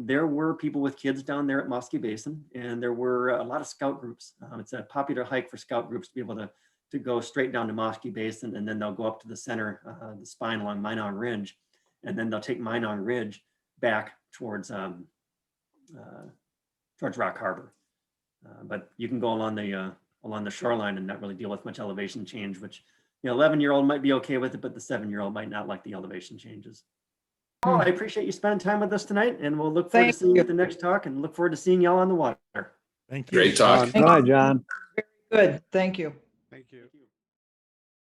There were people with kids down there at Mosky Basin, and there were a lot of scout groups. It's a popular hike for scout groups to be able to go straight down to Mosky Basin, and then they'll go up to the center, the spine along Minong Ridge, and then they'll take Minong Ridge back towards Rock Harbor. But you can go along the shoreline and not really deal with much elevation change, which 11-year-old might be okay with it, but the 7-year-old might not like the elevation changes. Oh, I appreciate you spending time with us tonight, and we'll look forward to seeing you at the next talk, and look forward to seeing y'all on the water. Thank you. Great talk. Bye, John. Good, thank you.